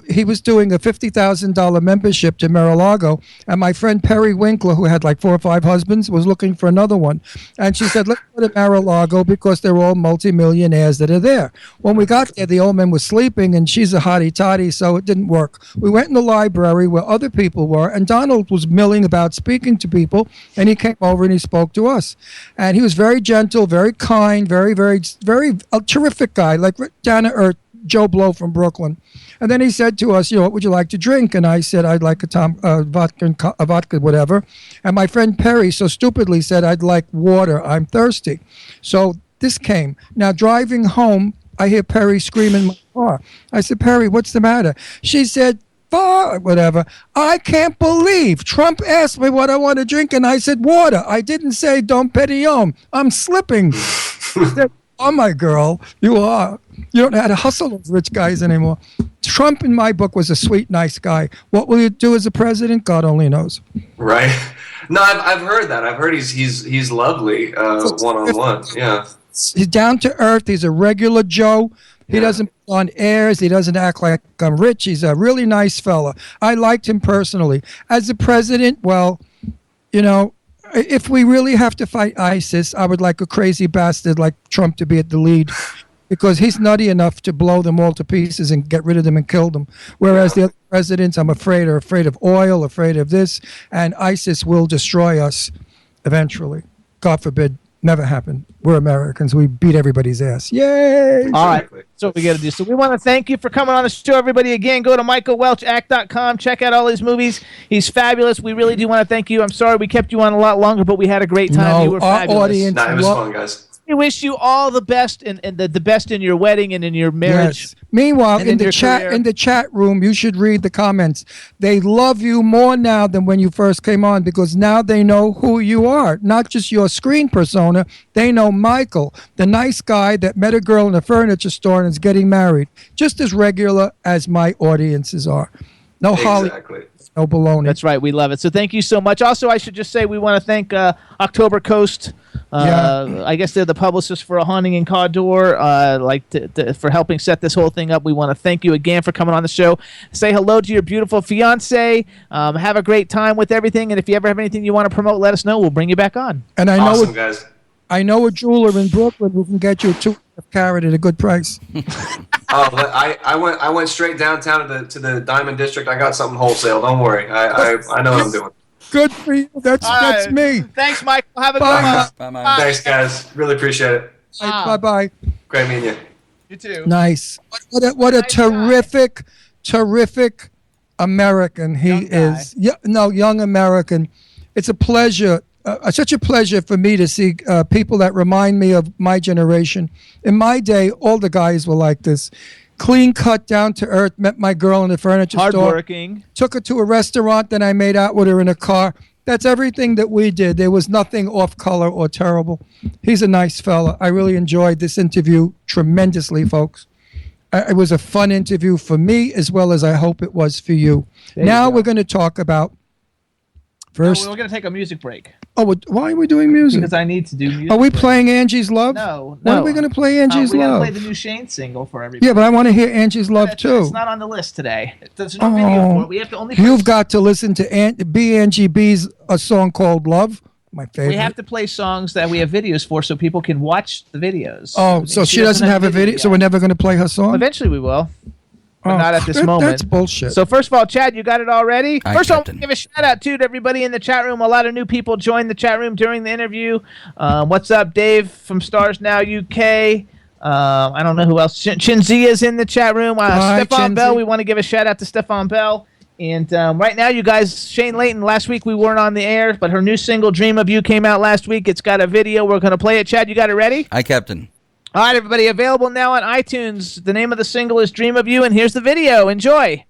He was doing a $50,000 membership to Mar-a-Lago, and my friend Perry Winkler, who had like 4 or 5 husbands, was looking for another one. And she said, let's go to Mar-a-Lago because they're all multimillionaires that are there. When we got there, the old man was sleeping, and she's a hottie-toddy, so it didn't work. We went in the library where other people were, and Donald was milling about speaking to people, and he came over and he spoke to us. And he was very gentle, very kind, very, very, very a terrific guy, like down to earth, Joe Blow from Brooklyn. And then he said to us, what would you like to drink? And I said, I'd like a vodka, whatever. And my friend Perry so stupidly said, I'd like water. I'm thirsty. So this came. Now, driving home, I hear Perry scream in my car. I said, Perry, what's the matter? She said, whatever. I can't believe Trump asked me what I want to drink, and I said water. I didn't say Dom Perignon. I'm slipping. Said, oh, my girl, you are. You don't know how to hustle those rich guys anymore. Trump, in my book, was a sweet, nice guy. What will you do as a president? God only knows. Right. No, I've heard that. I've heard he's lovely one-on-one. Yeah. He's down to earth. He's a regular Joe. He doesn't put on airs. He doesn't act like I'm rich. He's a really nice fella. I liked him personally. As a president, well, if we really have to fight ISIS, I would like a crazy bastard like Trump to be at the lead because he's nutty enough to blow them all to pieces and get rid of them and kill them. Whereas the other presidents, I'm afraid, are afraid of oil, afraid of this, and ISIS will destroy us eventually. God forbid. Never happened. We're Americans. We beat everybody's ass. Yay! All right. That's what we got to do. So we want to thank you for coming on the show, everybody. Again, go to michaelwelchact.com. Check out all his movies. He's fabulous. We really do want to thank you. I'm sorry we kept you on a lot longer, but we had a great time. No, you were our fabulous. audience. It was fun, guys. We wish you all the best and the best in your wedding and in your marriage. Yes. Meanwhile, and in the chat room, you should read the comments. They love you more now than when you first came on because now they know who you are, not just your screen persona. They know Michael, the nice guy that met a girl in a furniture store and is getting married, just as regular as my audiences are. No Exactly. no baloney. That's right. We love it. So thank you so much. Also, I should just say we want to thank October Coast. I guess they're the publicists for A Haunting in Cawdor, for helping set this whole thing up. We want to thank you again for coming on the show. Say hello to your beautiful fiance. Have a great time with everything. And if you ever have anything you want to promote, let us know. We'll bring you back on. And Awesome, guys. I know a jeweler in Brooklyn who can get you a 2 carat at a good price. But I went straight downtown to the Diamond District. I got something wholesale. Don't worry. I know what I'm doing. Good for you. That's me. Thanks, Michael. Have a Bye. good one. Bye. Thanks, guys. Really appreciate it. Bye-bye. Great meeting you. You too. Nice. What a terrific American he is. Young American. It's a pleasure. Such a pleasure for me to see people that remind me of my generation. In my day, all the guys were like this. Clean cut, down to earth, met my girl in the furniture store. Hardworking. Took her to a restaurant, then I made out with her in a car. That's everything that we did. There was nothing off color or terrible. He's a nice fella. I really enjoyed this interview tremendously, folks. It was a fun interview for me as well as I hope it was for you. Now we're going to talk about first. No, we're going to take a music break. Oh, why are we doing music? Because I need to do music. Are we playing Angie's Love? No. When are we going to play Angie's we Love? We got to play the new Shane single for everybody. Yeah, but I want to hear Angie's Love too. It's not on the list today. There's no video for it. We have to only. You've got to listen to B. Angie B's a song called Love. My favorite. We have to play songs that we have videos for so people can watch the videos. Oh, so she doesn't have a video, so we're never going to play her song? Eventually we will. but not at this moment. That's bullshit. So first of all, Chad, you got it all ready? Aye, First of all, Captain. give a shout out to everybody in the chat room. A lot of new people joined the chat room during the interview. What's up, Dave from Stars Now UK? I don't know who else. Chinzia's in the chat room. Hi, Stefan Chinzi. Bell. We want to give a shout out to Stefan Bell. And right now, you guys, Shane Layton, last week we weren't on the air, but her new single, Dream of You, came out last week. It's got a video. We're going to play it. Chad, you got it ready? Hi, Captain. All right, everybody, available now on iTunes. The name of the single is Dream of You, and here's the video. Enjoy.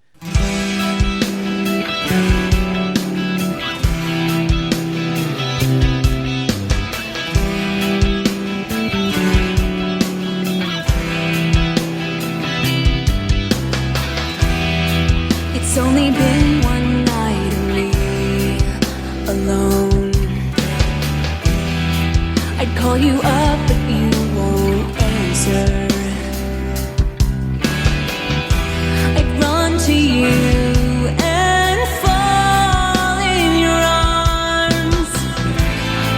It's only been one night of me alone. I'd call you up, but you won't answer. I'd run to you and fall in your arms,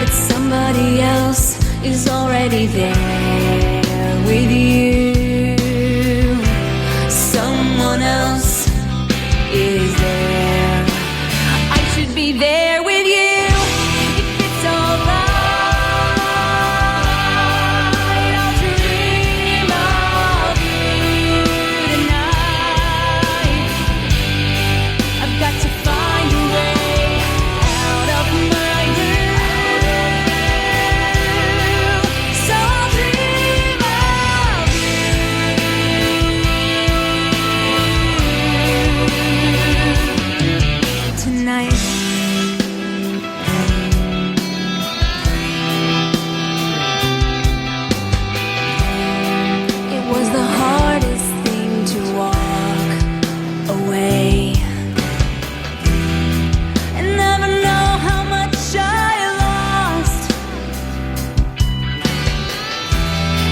but somebody else is already there with you. Someone else is there. I should be there with you. If it's alright, I'll dream of you tonight. I've got to find a way out of my room, so I'll dream of you tonight. It was the hardest thing to walk away and never know how much I lost.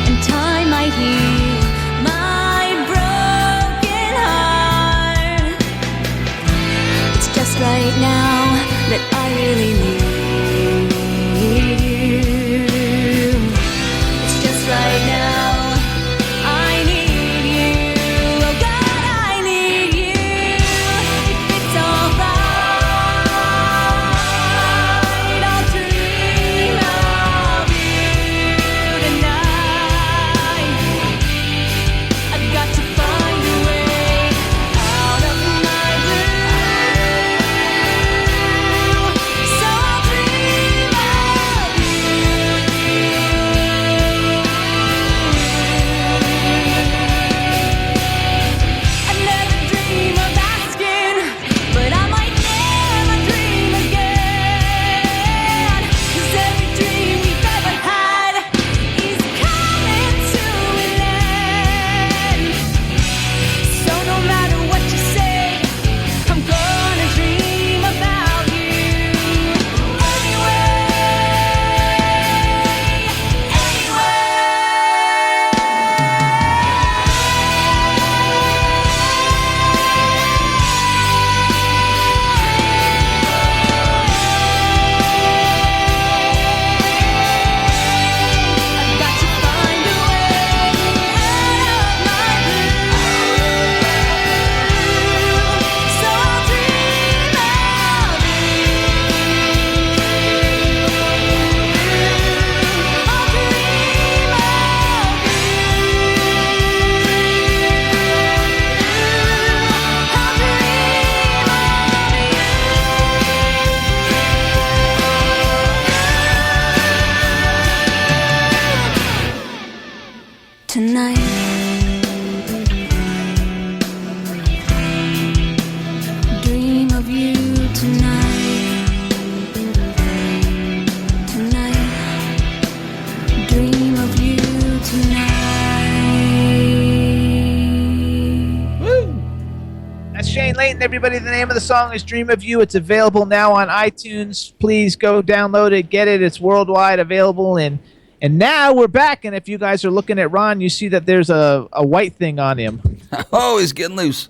And time might heal my broken heart. It's just right now that I really need you. It's just right now I need you. Oh God, I need you. If it's alright, I'll dream of you tonight. I've got to find a way out of my room, so I'll dream of you. I never dream of asking, but I might never dream again. 'Cause every dream we've ever had is coming to an end. So no matter what you say, I'm gonna dream about you anyway. I've got to find a way out of my room, so I'll dream of you. I'll dream of tonight. Dream of you tonight. Tonight. Dream of you tonight. Woo! That's Shane Layton, everybody. The name of the song is Dream of You. It's available now on iTunes. Please go download it, get it. It's worldwide available. And now we're back. And if you guys are looking at Ron, you see that there's a white thing on him. Oh, he's getting loose.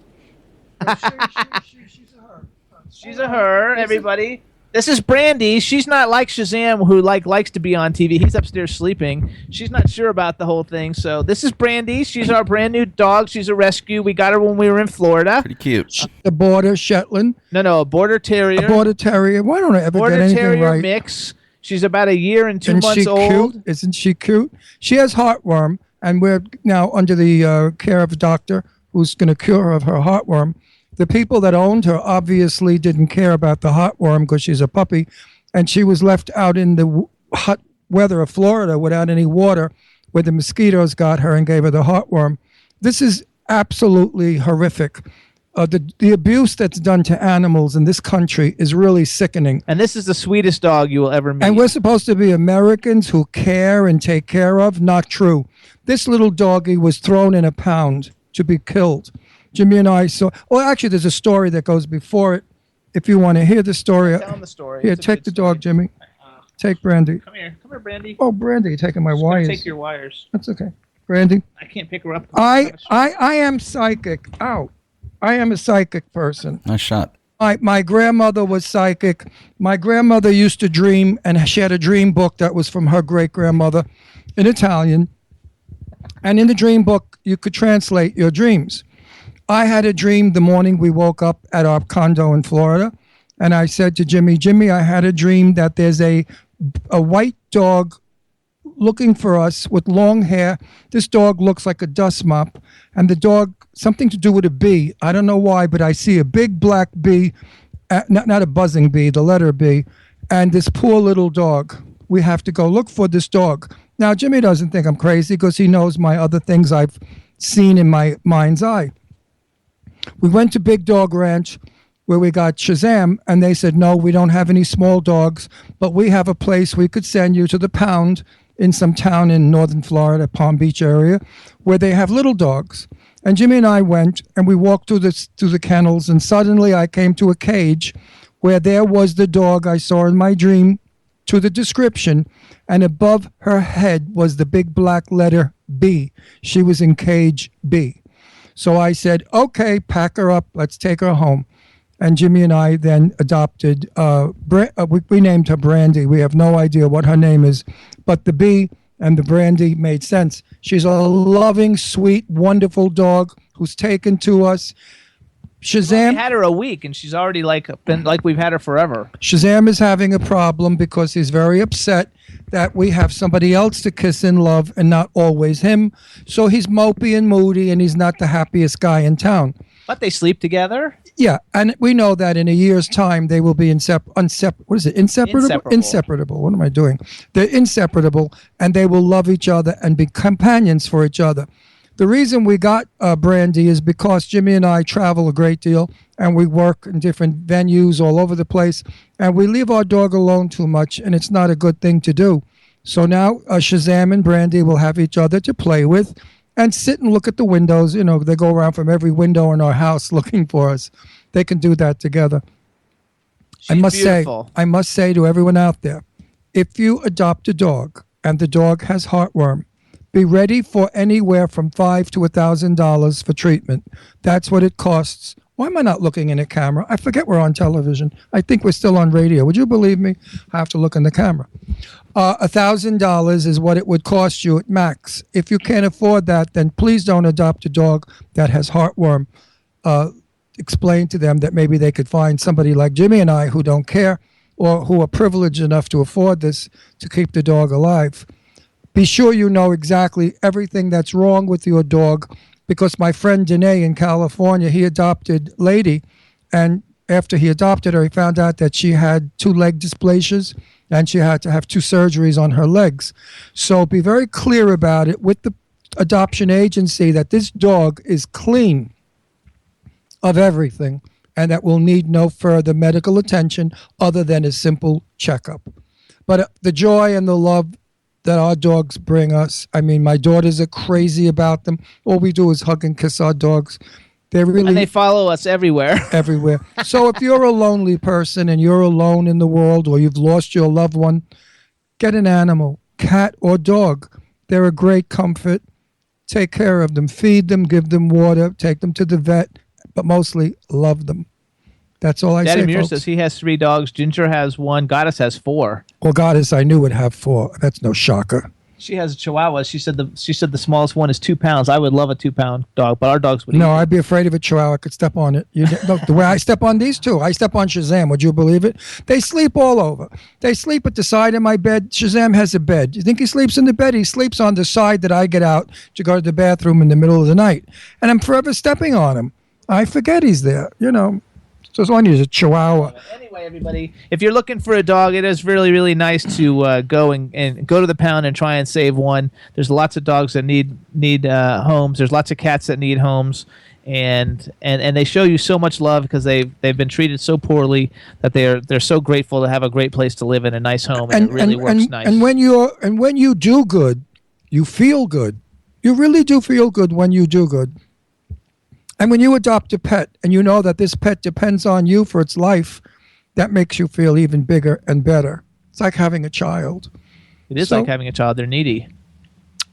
She's a her, everybody. This is Brandy. She's not like Shazam, who likes to be on TV. He's upstairs sleeping. She's not sure about the whole thing. So this is Brandy. She's our brand new dog. She's a rescue. We got her when we were in Florida. Pretty cute. The Border Shetland. No, a Border Terrier. A Border Terrier. Why don't I ever Border get anything Terrier right? mix. She's about a year and 2 Isn't months she old. cute? Isn't she cute? She has heartworm, and we're now under the care of a doctor who's going to cure her of her heartworm. The people that owned her obviously didn't care about the heartworm because she's a puppy, and she was left out in the hot weather of Florida without any water, where the mosquitoes got her and gave her the heartworm. This is absolutely horrific. The abuse that's done to animals in this country is really sickening. And this is the sweetest dog you will ever meet. And we're supposed to be Americans who care and take care of? Not true. This little doggy was thrown in a pound to be killed. Jimmy and I saw... Well, actually, there's a story that goes before it. If you want to hear the story... Tell them the story. Here, It's a take good the story. dog, Jimmy. Take Brandy. Come here, Brandy. Oh, Brandy, you're taking my Just gonna wires. Take your wires. That's okay. Brandy. I can't pick her up. I am psychic. Ow. I am a psychic person. Nice shot. My grandmother was psychic. My grandmother used to dream, and she had a dream book that was from her great-grandmother in Italian. And in the dream book, you could translate your dreams. I had a dream the morning we woke up at our condo in Florida, and I said to Jimmy, I had a dream that there's a white dog looking for us with long hair. This dog looks like a dust mop, and the dog, something to do with a bee. I don't know why, but I see a big black bee, not a buzzing bee, the letter B, and this poor little dog. We have to go look for this dog. Now, Jimmy doesn't think I'm crazy because he knows my other things I've seen in my mind's eye. We went to Big Dog Ranch where we got Shazam, and they said, no, we don't have any small dogs, but we have a place we could send you to the pound in some town in northern Florida, Palm Beach area, where they have little dogs. And Jimmy and I went, and we walked through the kennels, and suddenly I came to a cage where there was the dog I saw in my dream to the description, and above her head was the big black letter B. She was in cage B. So I said, okay, pack her up, let's take her home. And Jimmy and I then adopted, we named her Brandy. We have no idea what her name is, but the B and the Brandy made sense. She's a loving, sweet, wonderful dog who's taken to us. Shazam. We had her a week, and she's already been like we've had her forever. Shazam is having a problem because he's very upset that we have somebody else to kiss in love and not always him. So he's mopey and moody, and he's not the happiest guy in town. But they sleep together. Yeah, and we know that in a year's time they will be inseparable. Inseparable. What am I doing? They're inseparable, and they will love each other and be companions for each other. The reason we got Brandy is because Jimmy and I travel a great deal, and we work in different venues all over the place, and we leave our dog alone too much, and it's not a good thing to do. So now Shazam and Brandy will have each other to play with and sit and look at the windows. You know, they go around from every window in our house looking for us. They can do that together. She's beautiful. I must say to everyone out there, if you adopt a dog and the dog has heartworm, be ready for anywhere from $500 to $1,000 for treatment. That's what it costs. Why am I not looking in a camera? I forget we're on television. I think we're still on radio. Would you believe me? I have to look in the camera. $1,000 is what it would cost you at max. If you can't afford that, then please don't adopt a dog that has heartworm. Explain to them that maybe they could find somebody like Jimmy and I who don't care or who are privileged enough to afford this to keep the dog alive. Be sure you know exactly everything that's wrong with your dog, because my friend Danae in California, he adopted Lady, and after he adopted her, he found out that she had 2 leg dysplasias, and she had to have 2 surgeries on her legs. So be very clear about it with the adoption agency that this dog is clean of everything and that will need no further medical attention other than a simple checkup. But the joy and the love that our dogs bring us, I mean, my daughters are crazy about them. All we do is hug and kiss our dogs. And they follow us everywhere. Everywhere. So if you're a lonely person and you're alone in the world, or you've lost your loved one, get an animal, cat or dog. They're a great comfort. Take care of them. Feed them, give them water, take them to the vet, but mostly love them. That's all I Daddy say, Muir folks. says he has 3 dogs. Ginger has 1. Goddess has 4. Well, Goddess, I knew would have 4. That's no shocker. She has a Chihuahua. She said the smallest one is 2 pounds. I would love a 2-pound dog, but our dogs would. No, eat it. I'd be afraid of a Chihuahua. I could step on it. Look, the way I step on these two, I step on Shazam. Would you believe it? They sleep all over. They sleep at the side of my bed. Shazam has a bed. You think he sleeps in the bed? He sleeps on the side that I get out to go to the bathroom in the middle of the night, and I'm forever stepping on him. I forget he's there. So as long as he's a Chihuahua. Anyway, everybody, if you're looking for a dog, it is really, really nice to go and go to the pound and try and save one. There's lots of dogs that need homes. There's lots of cats that need homes, and they show you so much love because they've been treated so poorly that they're so grateful to have a great place to live in, a nice home, and it really works nice. And when you do good, you feel good. You really do feel good when you do good. And when you adopt a pet and you know that this pet depends on you for its life, that makes you feel even bigger and better. It's like having a child. It is like having a child. They're needy.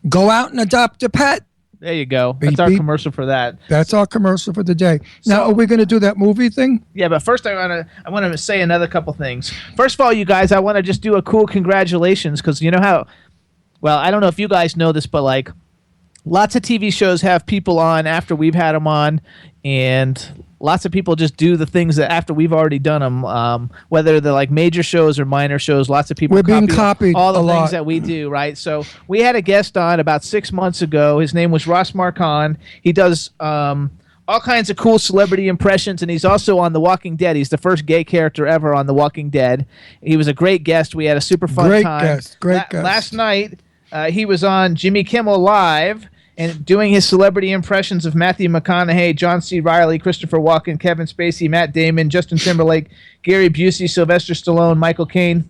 Go out and adopt a pet. There you go. That's our commercial for that. That's our commercial for the day. Now, are we going to do that movie thing? Yeah, but first I want to say another couple things. First of all, you guys, I want to just do a cool congratulations because you know how, well, I don't know if you guys know this, but like, lots of TV shows have people on after we've had them on, and lots of people just do the things that after we've already done them, whether they're like major shows or minor shows. Lots of people We're being copied all the a things lot. that we do, right? So we had a guest on about 6 months ago. His name was Ross Marcon. He does all kinds of cool celebrity impressions, and he's also on The Walking Dead. He's the first gay character ever on The Walking Dead. He was a great guest. We had a super fun time. Great guest. Last night, he was on Jimmy Kimmel Live, and doing his celebrity impressions of Matthew McConaughey, John C. Reilly, Christopher Walken, Kevin Spacey, Matt Damon, Justin Timberlake, Gary Busey, Sylvester Stallone, Michael Caine,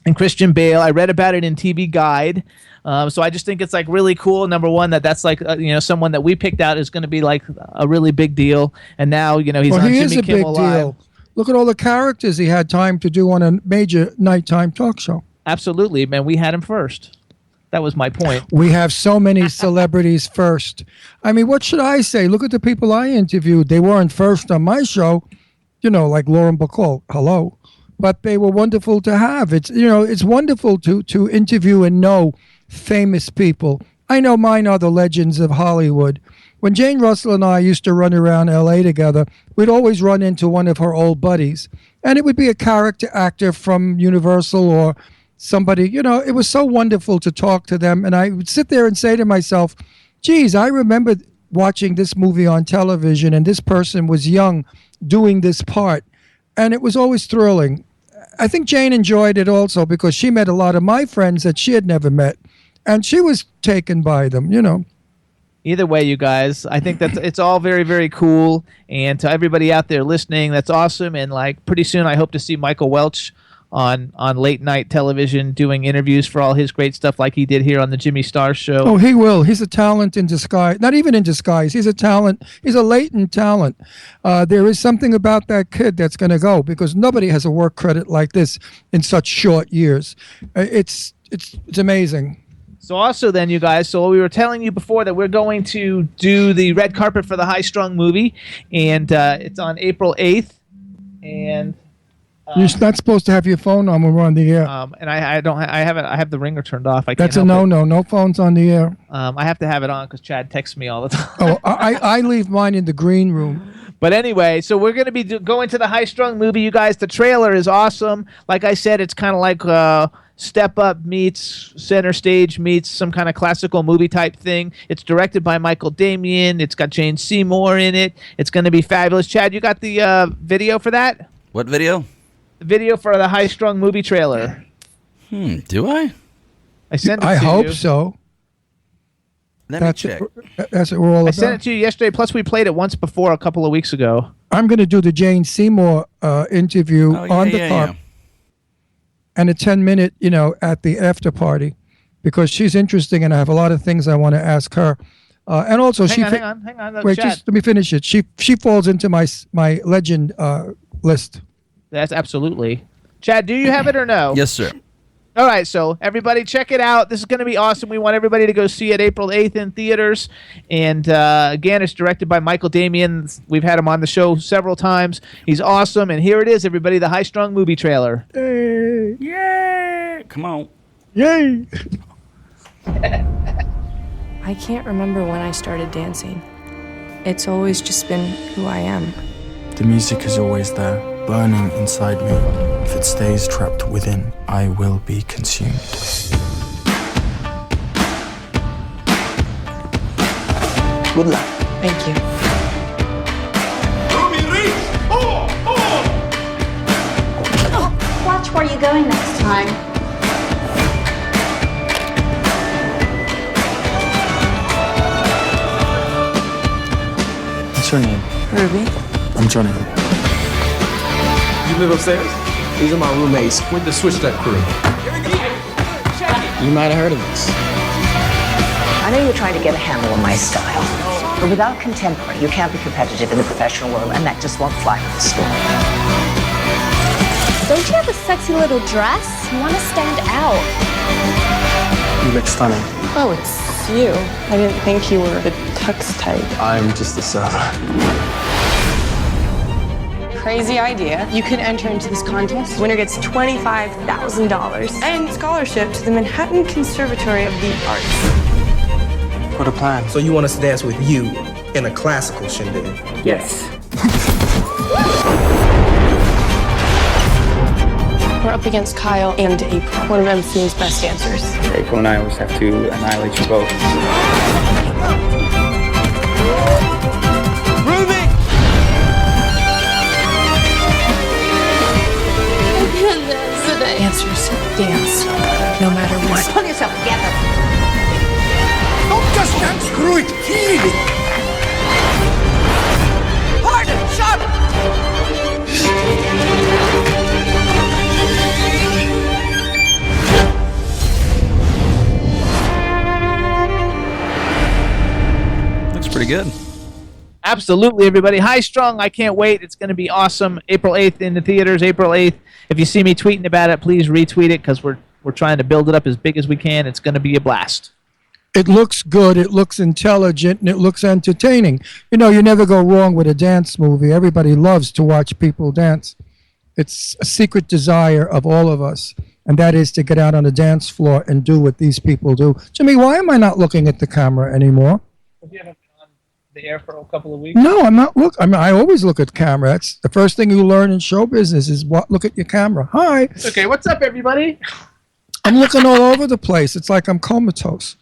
and Christian Bale. I read about it in TV Guide. So I just think it's like really cool. Number one, that's like someone that we picked out is going to be like a really big deal. And now he's on Jimmy Kimmel Live. Look at all the characters he had time to do on a major nighttime talk show. Absolutely, man. We had him first. That was my point. We have so many celebrities first. I mean, what should I say? Look at the people I interviewed. They weren't first on my show, like Lauren Bacall. Hello. But they were wonderful to have. It's wonderful to interview and know famous people. I know mine are the legends of Hollywood. When Jane Russell and I used to run around L.A. together, we'd always run into one of her old buddies. And it would be a character actor from Universal or somebody, it was so wonderful to talk to them. And I would sit there and say to myself, geez, I remember watching this movie on television and this person was young doing this part. And it was always thrilling. I think Jane enjoyed it also because she met a lot of my friends that she had never met. And she was taken by them, Either way, you guys, I think that it's all very, very cool. And to everybody out there listening, that's awesome. And like pretty soon, I hope to see Michael Welch on late night television doing interviews for all his great stuff like he did here on the Jimmy Star Show. Oh, he will. He's a talent in disguise. Not even in disguise. He's a talent. He's a latent talent. There is something about that kid that's going to go because nobody has a work credit like this in such short years. It's amazing. So also then, you guys, so we were telling you before that we're going to do the red carpet for the High Strung movie, and it's on April 8th, and you're not supposed to have your phone on when we're on the air. And I don't. I have the ringer turned off. I can't That's a help no-no. No phones on the air. I have to have it on because Chad texts me all the time. Oh, I leave mine in the green room. But anyway, so we're going to be going to the High Strung movie, you guys. The trailer is awesome. Like I said, it's kind of like Step Up meets Center Stage meets some kind of classical movie type thing. It's directed by Michael Damian. It's got Jane Seymour in it. It's going to be fabulous. Chad, you got the video for that? What video? The video for the High Strung movie trailer. Do I? I sent it I to you. hope so. Let me check. That's what we're all about. I sent it to you yesterday. Plus, we played it once before a couple of weeks ago. I'm going to do the Jane Seymour interview on the car. And a 10-minute, at the after party, because she's interesting and I have a lot of things I want to ask her. And also, hang on. Wait, Chad. just let me finish it. She falls into my legend list. That's absolutely. Chad, do you have it or no? Yes, sir. All right, so everybody check it out. This is going to be awesome. We want everybody to go see it April 8th in theaters. And again, it's directed by Michael Damian. We've had him on the show several times. He's awesome. And here it is, everybody, the High Strung movie trailer. Yay! Yeah. Come on. Yay! I can't remember when I started dancing. It's always just been who I am. The music is always there, burning inside me. If it stays trapped within, I will be consumed. Good luck. Thank you. Watch where you're going next time. What's your name? Ruby? I'm Johnny. You live upstairs? These are my roommates. We're the Switch That crew. You might have heard of this. I know you're trying to get a handle on my style, but without contemporary, you can't be competitive in the professional world, and that just won't fly with the store. Don't you have a sexy little dress? You want to stand out. You look stunning. Oh, it's you. I didn't think you were the tux type. I'm just a server. Crazy idea. You could enter into this contest. Winner gets $25,000 and scholarship to the Manhattan Conservatory of the Arts. What a plan. So you want us to dance with you in a classical shindig? Yes. We're up against Kyle and April, one of MC's best dancers. April and I always have to annihilate you both. Dancers dance, no matter what. Pull yourself together. Don't just dance, screw it, feel it. Harder, sharper. Looks pretty good. Absolutely, everybody. High Strung. I can't wait. It's going to be awesome. April 8th in the theaters, April 8th. If you see me tweeting about it, please retweet it because we're trying to build it up as big as we can. It's going to be a blast. It looks good, it looks intelligent, and it looks entertaining. You know, you never go wrong with a dance movie. Everybody loves to watch people dance. It's a secret desire of all of us, and that is to get out on the dance floor and do what these people do. Jimmy, why am I not looking at the camera anymore? You haven't been on the air for a couple of weeks? No, I'm not I mean, I always look at the camera. That's the first thing you learn in show business is look at your camera. Hi. Okay, what's up, everybody? I'm looking all over the place. It's like I'm comatose.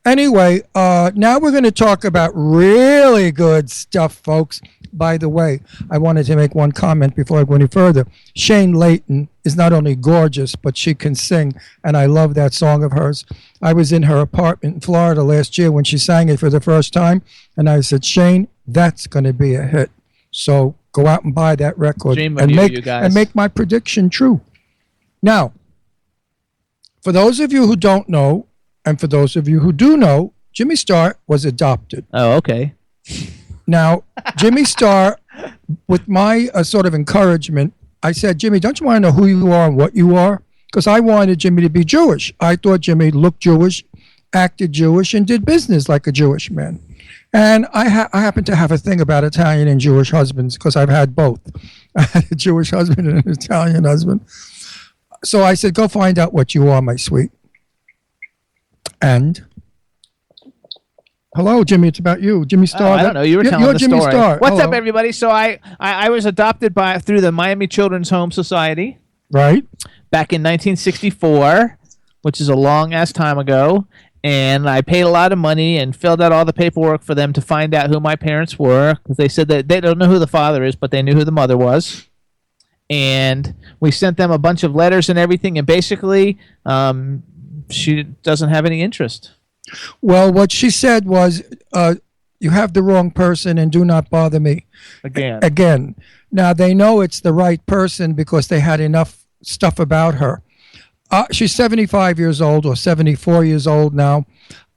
Anyway, now we're going to talk about really good stuff, folks. By the way, I wanted to make one comment before I go any further. Shane Layton is not only gorgeous, but she can sing, and I love that song of hers. I was in her apartment in Florida last year when she sang it for the first time, and I said, Shane, that's going to be a hit. So go out and buy that record Dream of and you guys. make my prediction true. Now, for those of you who don't know, and for those of you who do know, Jimmy Star was adopted. Oh, okay. Now, Jimmy Star, with my sort of encouragement, I said, Jimmy, don't you want to know who you are and what you are? Because I wanted Jimmy to be Jewish. I thought Jimmy looked Jewish, acted Jewish, and did business like a Jewish man. And I happen to have a thing about Italian and Jewish husbands because I've had both. I had a Jewish husband and an Italian husband. So I said, go find out what you are, my sweet. And hello, Jimmy. It's about you, Jimmy Star. I don't know. You were telling you're the Jimmy story. Star. What's Hello. up, everybody? So I was adopted through the Miami Children's Home Society. Right. Back in 1964, which is a long ass time ago, and I paid a lot of money and filled out all the paperwork for them to find out who my parents were, because they said that they don't know who the father is, but they knew who the mother was. And we sent them a bunch of letters and everything, and basically, she doesn't have any interest. Well, what she said was, you have the wrong person and do not bother me. Again. Now, they know it's the right person because they had enough stuff about her. She's 75 years old or 74 years old now.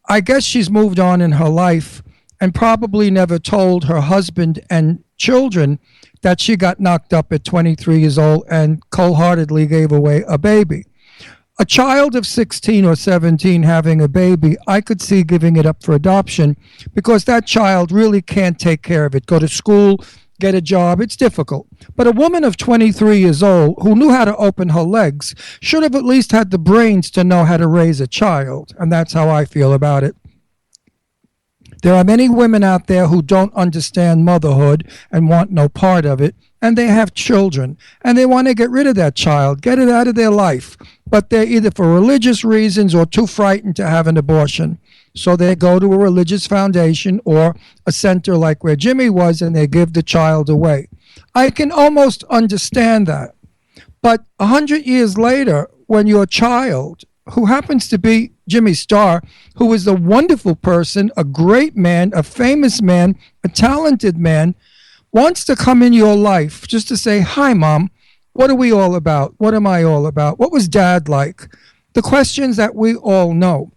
I guess she's moved on in her life and probably never told her husband and children that she got knocked up at 23 years old and cold-heartedly gave away a baby. A child of 16 or 17 having a baby, I could see giving it up for adoption because that child really can't take care of it. Go to school, get a job, it's difficult. But a woman of 23 years old who knew how to open her legs should have at least had the brains to know how to raise a child. And that's how I feel about it. There are many women out there who don't understand motherhood and want no part of it, and they have children, and they want to get rid of that child, get it out of their life, but they're either for religious reasons or too frightened to have an abortion. So they go to a religious foundation or a center like where Jimmy was, and they give the child away. I can almost understand that. But 100 years later, when your child, who happens to be Jimmy Starr, who is a wonderful person, a great man, a famous man, a talented man, wants to come in your life just to say, hi, Mom, what are we all about? What am I all about? What was Dad like? The questions that we all know.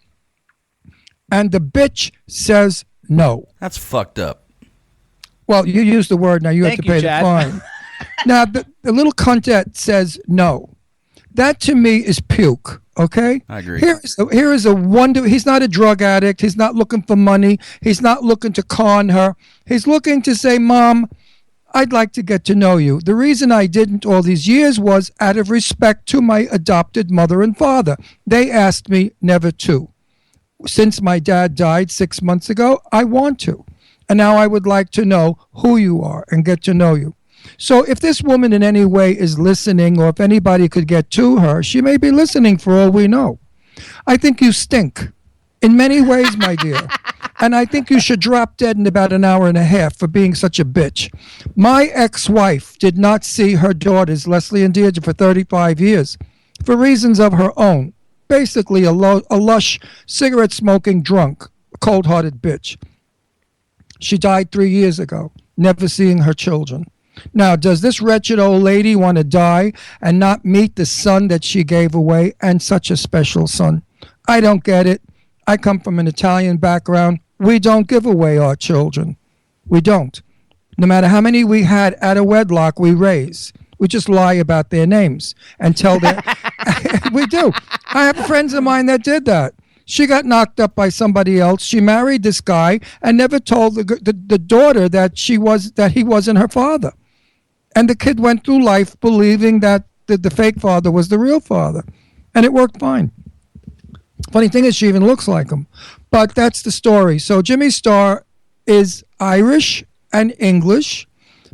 And the bitch says no. That's fucked up. Well, you used the word, now you have Thank to pay you, the Chad. fine. Now, the little cuntette says no. That to me is puke, okay? I agree. Here is a wonder. He's not a drug addict. He's not looking for money. He's not looking to con her. He's looking to say, Mom, I'd like to get to know you. The reason I didn't all these years was out of respect to my adopted mother and father. They asked me never to. Since my dad died 6 months ago, I want to. And now I would like to know who you are and get to know you. So if this woman in any way is listening, or if anybody could get to her, she may be listening for all we know. I think you stink in many ways, my dear. And I think you should drop dead in about an hour and a half for being such a bitch. My ex-wife did not see her daughters, Leslie and Deirdre, for 35 years for reasons of her own. Basically a lush, cigarette-smoking drunk, cold-hearted bitch. She died 3 years ago, never seeing her children. Now, does this wretched old lady want to die and not meet the son that she gave away, and such a special son? I don't get it. I come from an Italian background. We don't give away our children. We don't. No matter how many we had out of wedlock, we raise. We just lie about their names and tell them. We do. I have friends of mine that did that. She got knocked up by somebody else. She married this guy and never told the daughter that he wasn't her father. And the kid went through life believing that the fake father was the real father. And it worked fine. Funny thing is, she even looks like him. But that's the story. So Jimmy Starr is Irish and English,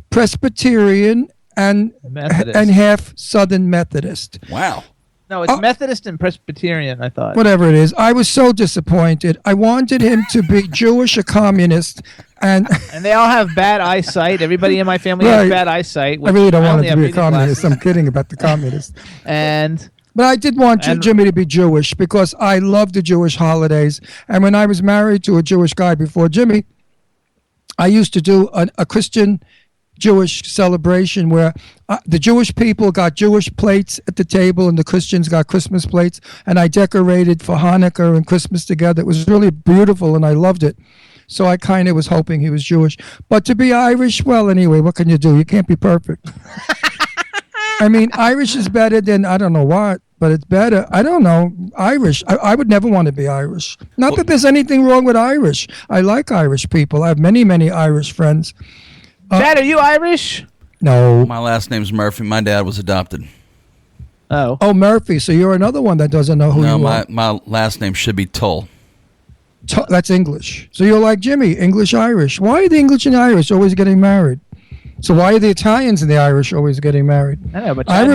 Presbyterian, and half Southern Methodist. Wow. No, it's Methodist and Presbyterian, I thought. Whatever it is. I was so disappointed. I wanted him to be Jewish or communist. And they all have bad eyesight. Everybody in my family has bad eyesight. I really don't want only him to have be a reading communist. glasses. I'm kidding about the communist. But I did want Jimmy to be Jewish because I love the Jewish holidays. And when I was married to a Jewish guy before Jimmy, I used to do a Christian Jewish celebration where the Jewish people got Jewish plates at the table and the Christians got Christmas plates, and I decorated for Hanukkah and Christmas together. It was really beautiful and I loved it. So I kind of was hoping he was Jewish. But to be Irish, well, anyway, what can you do? You can't be perfect. I mean, Irish is better than I don't know what, but it's better. I don't know. Irish. I would never want to be Irish. Not that there's anything wrong with Irish. I like Irish people. I have many, many Irish friends. Dad, are you Irish? No. My last name's Murphy. My dad was adopted. Oh, Murphy. So you're another one that doesn't know who you are. My last name should be Tull. That's English. So you're like Jimmy, English, Irish. Why are the English and Irish always getting married? So why are the Italians and the Irish always getting married? I know, but I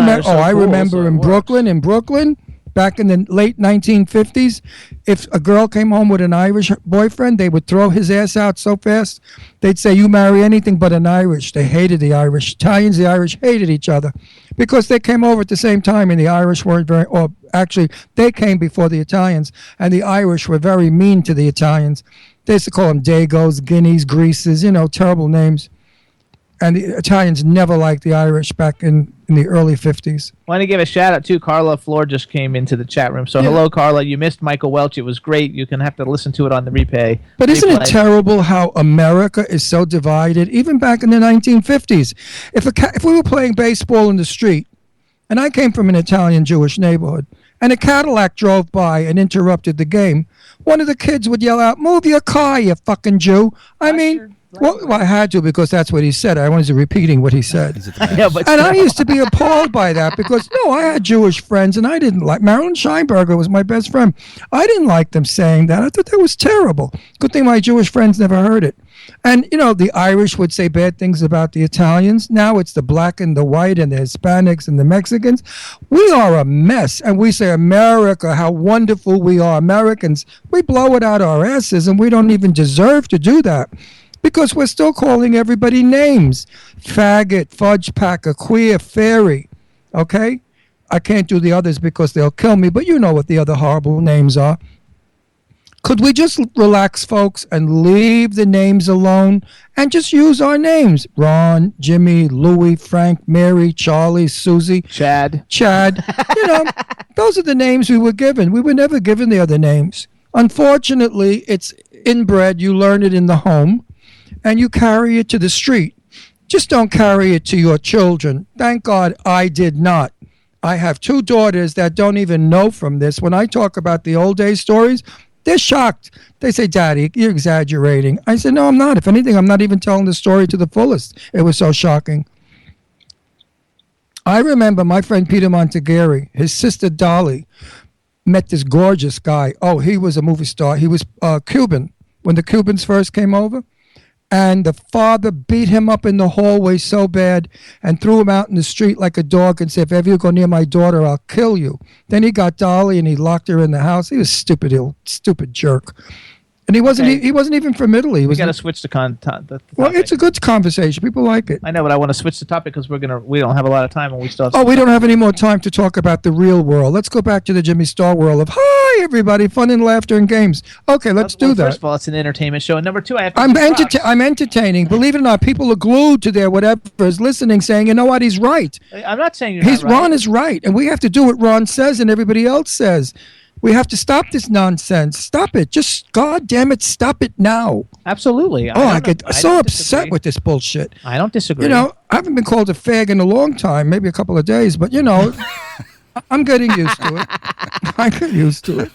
remember in Brooklyn, back in the late 1950s, if a girl came home with an Irish boyfriend, they would throw his ass out so fast. They'd say, you marry anything but an Irish. They hated the Irish. Italians, the Irish hated each other because they came over at the same time, and the Irish weren't actually, they came before the Italians, and the Irish were very mean to the Italians. They used to call them Dagos, Guineas, Greases, terrible names. And the Italians never liked the Irish back in the early 50s. I want to give a shout out to Carla Floor just came into the chat room. So hello, Carla. You missed Michael Welch. It was great. You can have to listen to it on the replay. But isn't it terrible how America is so divided? Even back in the 1950s, if we were playing baseball in the street, and I came from an Italian Jewish neighborhood, and a Cadillac drove by and interrupted the game, one of the kids would yell out, "Move your car, you fucking Jew." I mean, well, I had to because that's what he said. I wasn't repeating what he said. And I used to be appalled by that because, no, I had Jewish friends and I didn't like, Marilyn Scheinberger was my best friend. I didn't like them saying that. I thought that was terrible. Good thing my Jewish friends never heard it. And, you know, the Irish would say bad things about the Italians. Now it's the black and the white and the Hispanics and the Mexicans. We are a mess. And we say, America, how wonderful we are, Americans. We blow it out our asses and we don't even deserve to do that. Because we're still calling everybody names. Faggot, fudge packer, queer, fairy. Okay? I can't do the others because they'll kill me, but you know what the other horrible names are. Could we just relax, folks, and leave the names alone and just use our names? Ron, Jimmy, Louie, Frank, Mary, Charlie, Susie. Chad. You know, those are the names we were given. We were never given the other names. Unfortunately, it's inbred. You learn it in the home. And you carry it to the street. Just don't carry it to your children. Thank God I did not. I have 2 daughters that don't even know from this. When I talk about the old days stories, they're shocked. They say, "Daddy, you're exaggerating." I said, "No, I'm not. If anything, I'm not even telling the story to the fullest." It was so shocking. I remember my friend Peter Montegari, his sister Dolly, met this gorgeous guy. Oh, he was a movie star. He was Cuban when the Cubans first came over. And the father beat him up in the hallway so bad and threw him out in the street like a dog and said, "If ever you go near my daughter, I'll kill you." Then he got Dolly and he locked her in the house. He was stupid jerk. And he wasn't even from Italy. We got to switch the topic. Well, it's a good conversation. People like it. I know, but I want to switch the topic because we don't have a lot of time and we still have we don't have any more time to talk about the real world. Let's go back to the Jimmy Star world of, hi, everybody, fun and laughter and games. Okay, let's do that. First of all, it's an entertainment show. And number 2, I'm entertaining. Believe it or not, people are glued to their whatever is listening saying, you know what, he's right. I'm not saying you're not right. Ron is right. And we have to do what Ron says and everybody else says. We have to stop this nonsense. Stop it. Just, God damn it, stop it now. Absolutely. I get so upset with this bullshit. I don't disagree. You know, I haven't been called a fag in a long time, maybe a couple of days, but, you know, I'm getting used to it. I get used to it.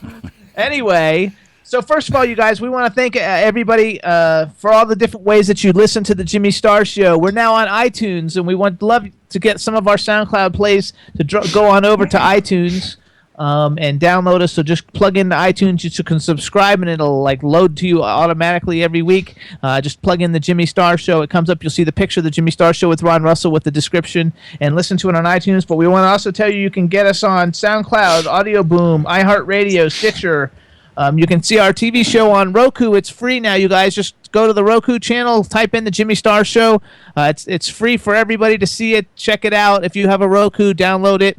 Anyway, so first of all, you guys, we want to thank everybody for all the different ways that you listen to the Jimmy Star Show. We're now on iTunes, and we would love to get some of our SoundCloud plays to go on over to iTunes. And download us. So just plug into iTunes. You can subscribe, and it'll like load to you automatically every week. Just plug in the Jimmy Star Show. It comes up. You'll see the picture of the Jimmy Star Show with Ron Russell with the description, and listen to it on iTunes. But we want to also tell you can get us on SoundCloud, Audio Boom, iHeartRadio, Stitcher. You can see our TV show on Roku. It's free now, you guys. Just go to the Roku channel, type in the Jimmy Star Show. It's free for everybody to see it. Check it out. If you have a Roku, download it.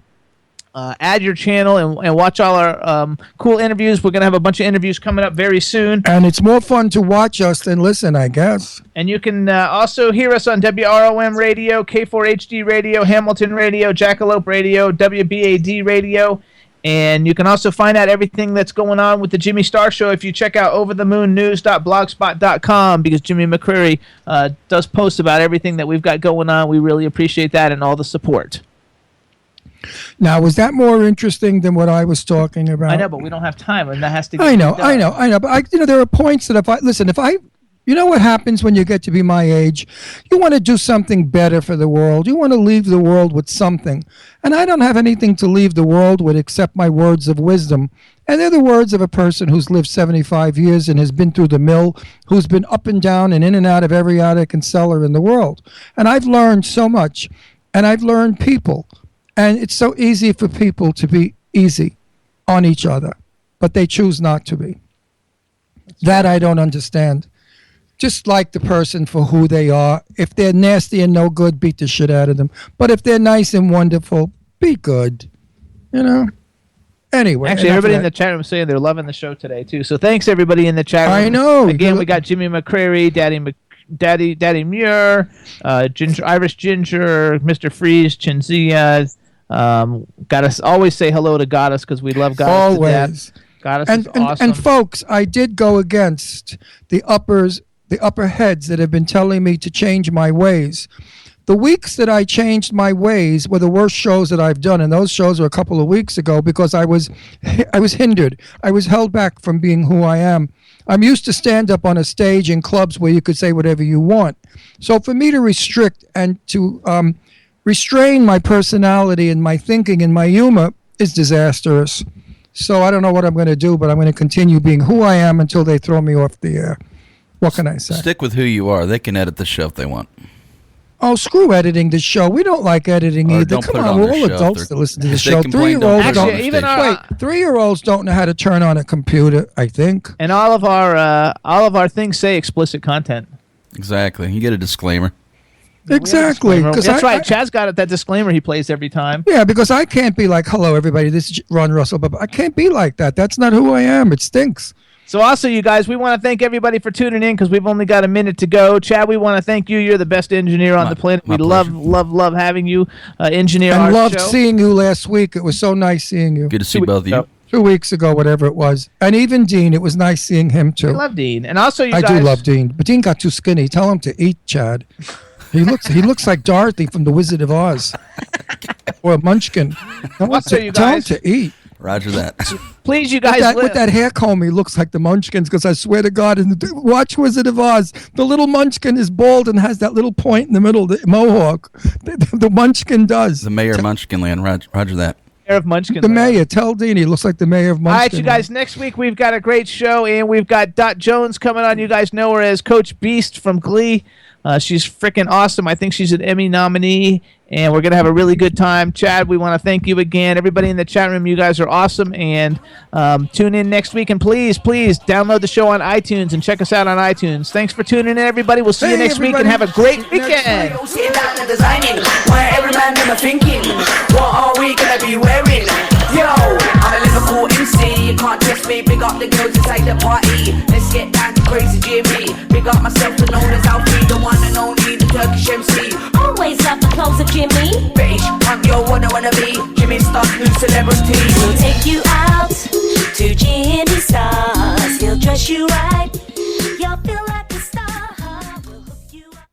Add your channel and watch all our cool interviews. We're going to have a bunch of interviews coming up very soon. And it's more fun to watch us than listen, I guess. And you can also hear us on WROM Radio, K4HD Radio, Hamilton Radio, Jackalope Radio, WBAD Radio. And you can also find out everything that's going on with the Jimmy Star Show if you check out overthemoonnews.blogspot.com, because Jimmy McCreary does post about everything that we've got going on. We really appreciate that and all the support. Now, was that more interesting than what I was talking about? I know, but we don't have time, and that has to get I know. But there are points that you know what happens when you get to be my age? You want to do something better for the world. You want to leave the world with something. And I don't have anything to leave the world with except my words of wisdom. And they're the words of a person who's lived 75 years and has been through the mill, who's been up and down and in and out of every attic and cellar in the world. And I've learned so much. And I've learned people. And it's so easy for people to be easy on each other, but they choose not to be. That I don't understand. Just like the person for who they are. If they're nasty and no good, beat the shit out of them. But if they're nice and wonderful, be good. You know? Anyway. Actually, everybody in the chat room is saying they're loving the show today, too. So thanks, everybody in the chat room. I know. Again, we got Jimmy McCreary, Daddy Muir, Irish Ginger, Mr. Freeze, Chinzia. Goddess, always say hello to Goddess because we love Goddess to death. Goddess is awesome. And folks, I did go against the upper heads that have been telling me to change my ways. The weeks that I changed my ways were the worst shows that I've done, and those shows were a couple of weeks ago because I was hindered. I was held back from being who I am. I'm used to stand up on a stage in clubs where you could say whatever you want. So for me to restrict and to restrain my personality and my thinking and my humor is disastrous. So I don't know what I'm going to do, but I'm going to continue being who I am until they throw me off the air. What can I say? Stick with who you are. They can edit the show if they want. Oh, screw editing the show. We don't like editing Or either. don't Come put it on, on we're their all show. adults They're- that listen to the if they show. complain, don't 3-year-olds put it on don't. the Even station. 3-year-olds don't know how to turn on a computer, I think. And all of our things say explicit content. Exactly. You get a disclaimer. Exactly. That's right. Chad's got that disclaimer he plays every time. Yeah, because I can't be like, hello, everybody, this is Ron Russell. But I can't be like that. That's not who I am. It stinks. So also, you guys, we want to thank everybody for tuning in because we've only got a minute to go. Chad, we want to thank you. You're the best engineer on the planet. We love having you engineer our And loved show. seeing you last week. It was so nice seeing you. Good to see both of you. 2 weeks ago, whatever it was. And even Dean, it was nice seeing him too. I love Dean. And also, you I guys. do love Dean. But Dean got too skinny. Tell him to eat, Chad. He looks like Dorothy from The Wizard of Oz. Or a munchkin. Tell him to eat. Roger that. Please, you guys. With that hair comb, he looks like the Munchkins. Because I swear to God, watch Wizard of Oz. The little Munchkin is bald and has that little point in the middle, the mohawk. The Munchkin does. The mayor of Munchkinland. Roger that. Mayor of Munchkin. The mayor. Tell Dean he looks like the mayor of Munchkin. All right, you guys. Next week we've got a great show, and we've got Dot Jones coming on. You guys know her as Coach Beast from Glee. She's freaking awesome. I think she's an Emmy nominee, and we're going to have a really good time. Chad, we want to thank you again. Everybody in the chat room, you guys are awesome, and tune in next week. And please download the show on iTunes and check us out on iTunes. Thanks for tuning in, everybody. We'll see you next week, and have a great weekend. Sitting down and designing, where every man them are thinking, what are we gonna be wearing? Yo, I'm a Liverpool MC, you can't test me. Big up the girls inside the party. Let's get down to crazy Jimmy. Big up myself, the known as Alfie, the one and only, the Turkish MC. Always love the clothes of Jimmy. Bitch, I'm your wanna be. Jimmy Star's new celebrity. We'll take you out to Jimmy Stars. He'll dress you right. You'll feel like